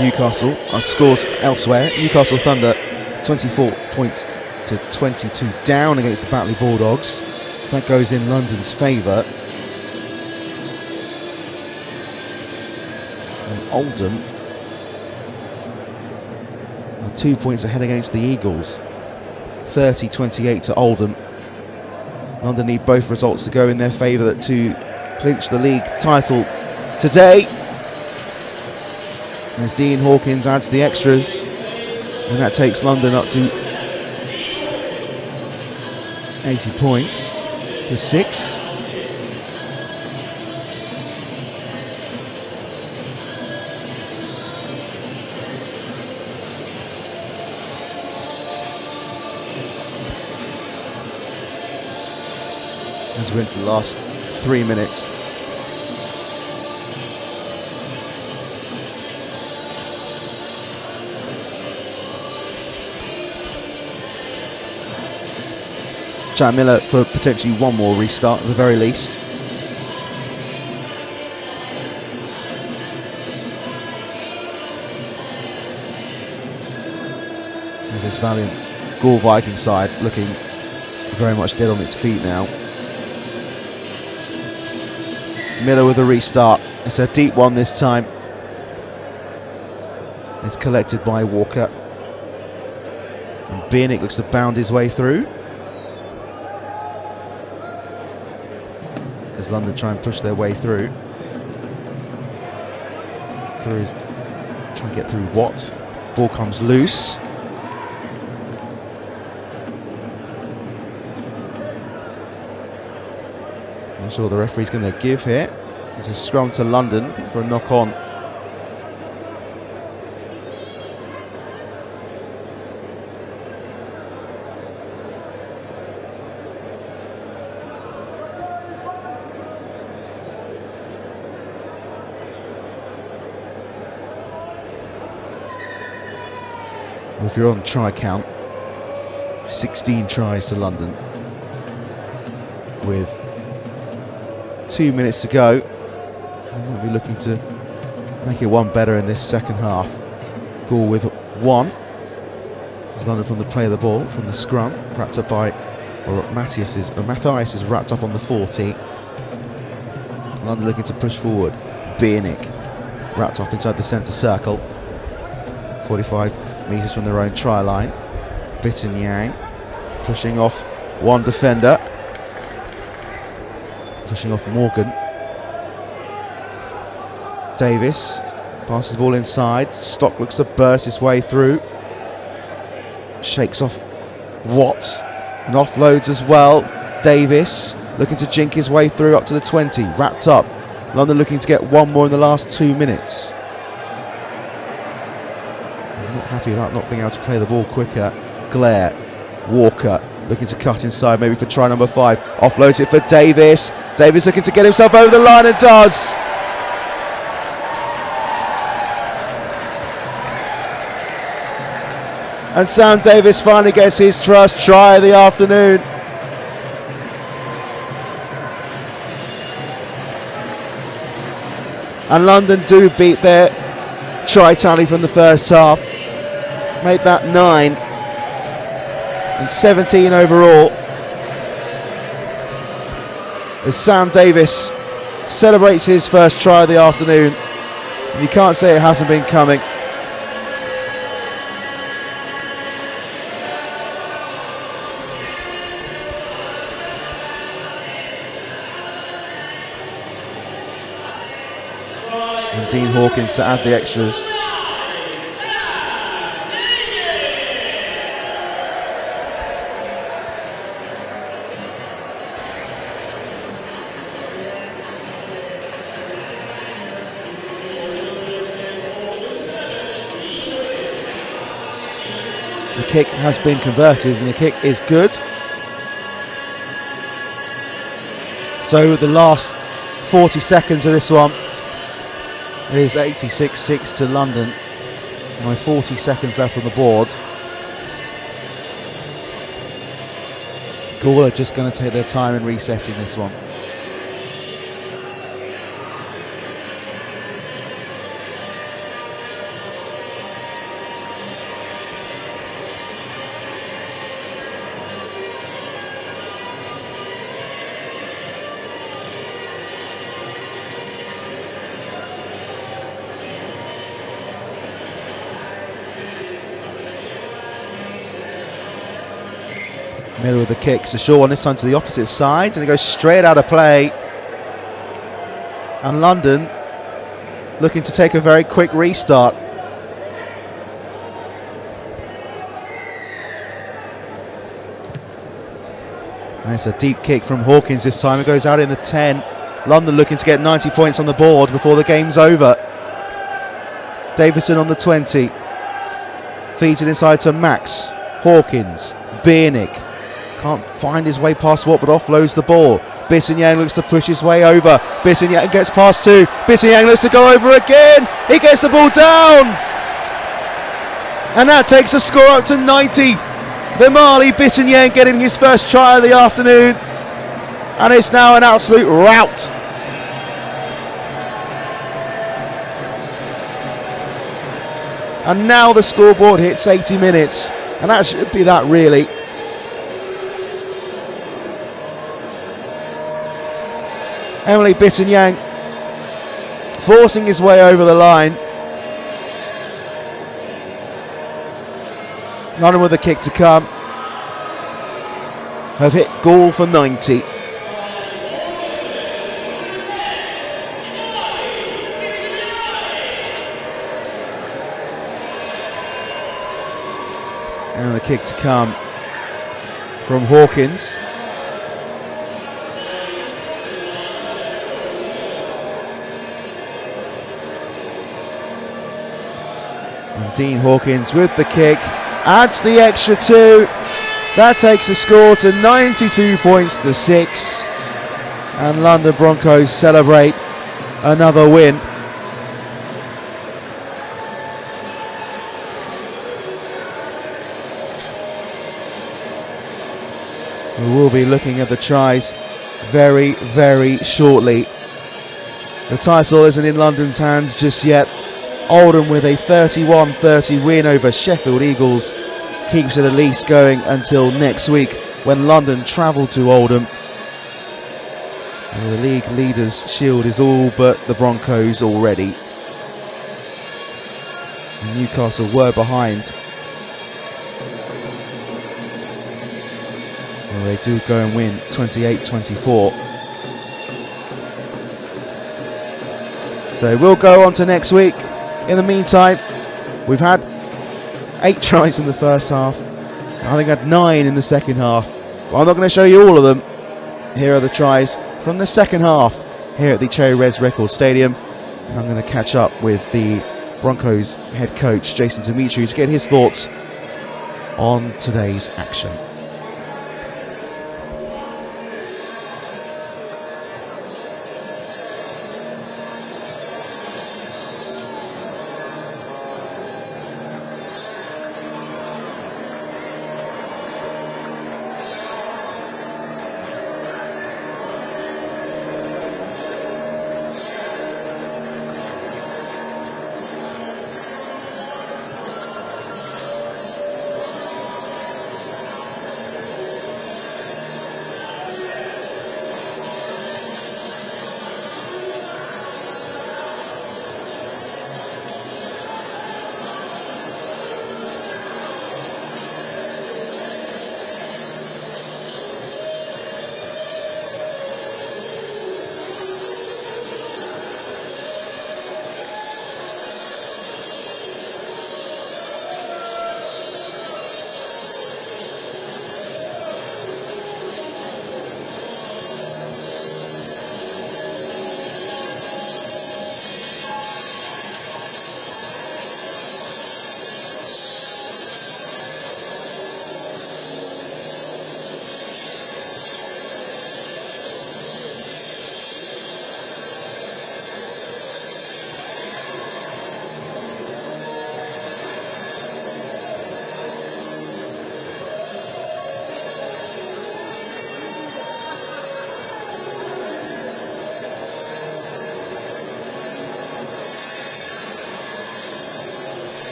Newcastle. Scores elsewhere. Newcastle Thunder 24 points to 22 down against the Batley Bulldogs. That goes in London's favour. And Oldham are 2 points ahead against the Eagles. 30-28 to Oldham. London need both results to go in their favour to clinch the league title today. As Dean Hawkins adds the extras, and that takes London up to 80 points to 6. As we're into the last 3 minutes. Jack Miller for potentially one more restart at the very least. There's this valiant Goole Vikings side looking very much dead on its feet now. Miller with a restart. It's a deep one this time. It's collected by Walker. And Bieniek looks to bound his way through. As London try and push their way through. Try and get through Watt. Ball comes loose. Not sure the referee's going to give here. There's a scrum to London for a knock on. If you're on try count, 16 tries to London with 2 minutes to go. They might be looking to make it one better in this second half. Goole with one. As London from the play of the ball, from the scrum, wrapped up by, Matthias is wrapped up on the 40. London looking to push forward. Bieniek wrapped up inside the centre circle. 45 metres from their own try line. Bitten Yang pushing off one defender. Pushing off Morgan. Davis passes the ball inside. Stock looks to burst his way through. Shakes off Watts and offloads as well. Davis looking to jink his way through up to the 20. Wrapped up. London looking to get one more in the last 2 minutes. I'm not happy about not being able to play the ball quicker. Glare. Walker looking to cut inside, maybe for try number 5. Offloads it for Davis. Davis looking to get himself over the line and does. And Sam Davis finally gets his first try of the afternoon. And London do beat their try tally from the first half. Made that 9. And 17 overall. As Sam Davis celebrates his first try of the afternoon. And you can't say it hasn't been coming. And Dean Hawkins to add the extras. The kick has been converted and the kick is good. So the last 40 seconds of this one, it is 86-6 to London. And with 40 seconds left on the board, Goole are just going to take their time in resetting this one. Middle of the kick. It's a short one, this time to the opposite side, and it goes straight out of play. And London looking to take a very quick restart. And it's a deep kick from Hawkins this time. It goes out in the 10. London looking to get 90 points on the board before the game's over. Davidson on the 20. Feeds it inside to Max. Hawkins. Biernick. Can't find his way past what, but offloads the ball. Bissing-Yang looks to push his way over. Bissing-Yang gets past 2. Bissing-Yang looks to go over again. He gets the ball down. And that takes the score up to 90. Vimali Bissing-Yang getting his first try of the afternoon. And it's now an absolute rout. And now the scoreboard hits 80 minutes. And that should be that, really. Emily Bissing-Yang forcing his way over the line. London with a kick to come. Have hit Goole for 90. And the kick to come from Hawkins. And Dean Hawkins with the kick. Adds the extra 2. That takes the score to 92 points to 6. And London Broncos celebrate another win. We will be looking at the tries very, very shortly. The title isn't in London's hands just yet. Oldham with a 31-30 win over Sheffield Eagles keeps it at least going until next week when London travel to Oldham. The league leaders' shield is all but the Broncos already. And Newcastle were behind. Well, they do go and win 28-24. So we'll go on to next week. In the meantime, we've had 8 tries in the first half. I think had 9 in the second half. Well, I'm not going to show you all of them. Here are the tries from the second half here at the Cherry Reds Record Stadium. And I'm going to catch up with the Broncos head coach, Jason Dimitri, to get his thoughts on today's action.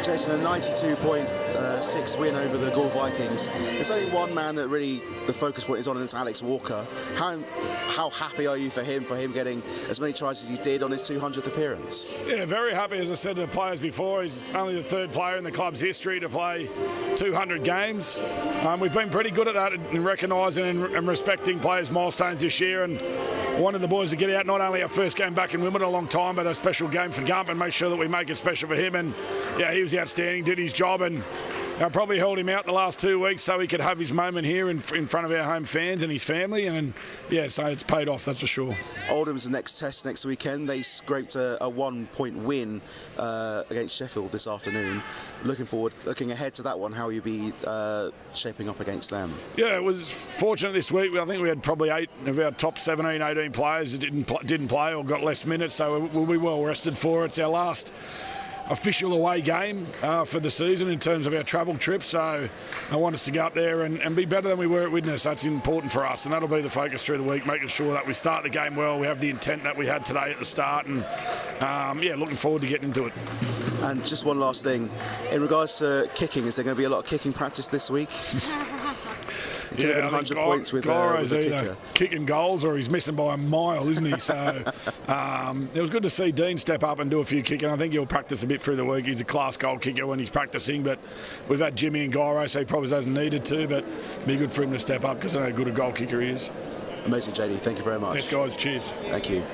Jason, a 92.6 win over the Goole Vikings. There's only one man that really the focus point is on, and it's Alex Walker. How happy are you for him getting as many tries as he did on his 200th appearance? Yeah, very happy. As I said to the players before, he's only the third player in the club's history to play 200 games. We've been pretty good at that in recognising and respecting players' milestones this year, and wanted the boys to get out not only our first game back in Wimbledon a long time, but a special game for Gump and make sure that we make it special for him. And yeah, he was outstanding, did his job, and I probably held him out the last 2 weeks so he could have his moment here in front of our home fans and his family, and yeah, so it's paid off, that's for sure. Oldham's the next test next weekend. They scraped a 1-point win against Sheffield this afternoon. Looking ahead to that one, how will you be shaping up against them? Yeah, it was fortunate this week. I think we had probably 8 of our top 17, 18 players that didn't play or got less minutes, so we'll be well rested for it. It's our last official away game for the season in terms of our travel trip, so I want us to go up there and be better than we were at Widnes. That's important for us, and that'll be the focus through the week, making sure that we start the game well. We have the intent that we had today at the start, and yeah, looking forward to getting into it. And just one last thing, in regards to kicking, is there going to be a lot of kicking practice this week? Yeah, 100 points with a kicker. Kicking goals, or he's missing by a mile, isn't he? So it was good to see Dean step up and do a few kicking. I think he'll practice a bit through the week. He's a class goal kicker when he's practicing, but we've had Jimmy and Gyro, so he probably hasn't needed to, but it'd be good for him to step up because I know how good a goal kicker he is. Amazing, JD. Thank you very much. Thanks, guys. Cheers. Thank you.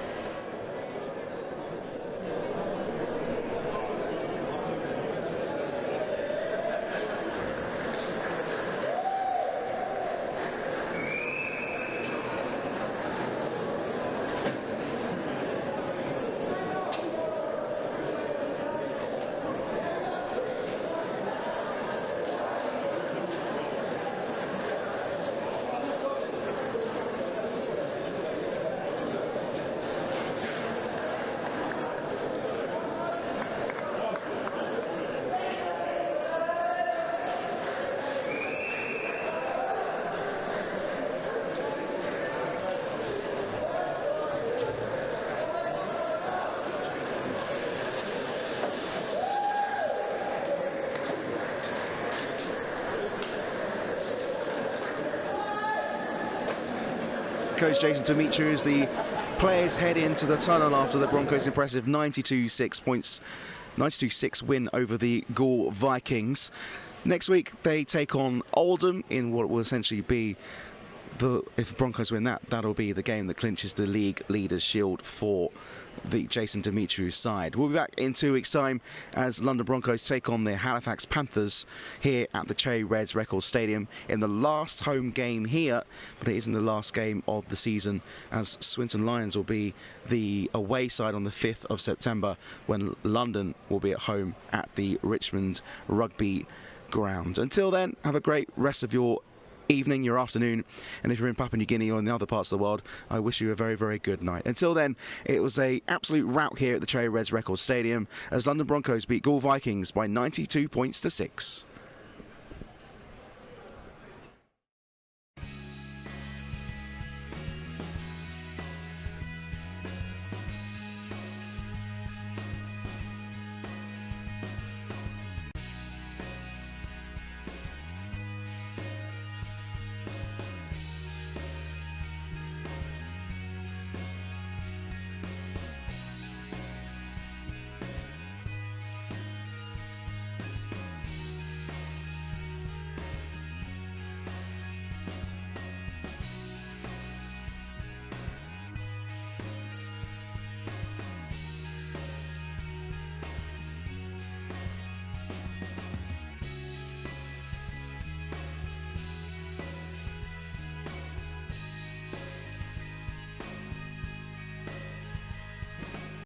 Coach Jason Demetriou as the players head into the tunnel after the Broncos' impressive 92-6 win over the Goole Vikings. Next week they take on Oldham in what will essentially be if the Broncos win that'll be the game that clinches the league leaders shield for the Jason Demetriou side. We'll be back in 2 weeks' time as London Broncos take on the Halifax Panthers here at the Cherry Reds Record Stadium in the last home game here, but it isn't the last game of the season, as Swinton Lions will be the away side on the 5th of September when London will be at home at the Richmond Rugby Ground. Until then, have a great rest of your evening, your afternoon, and if you're in Papua New Guinea or in the other parts of the world, I wish you a very, very good night. Until then, it was an absolute rout here at the Cherry Reds Record Stadium as London Broncos beat Goole Vikings by 92 points to 6.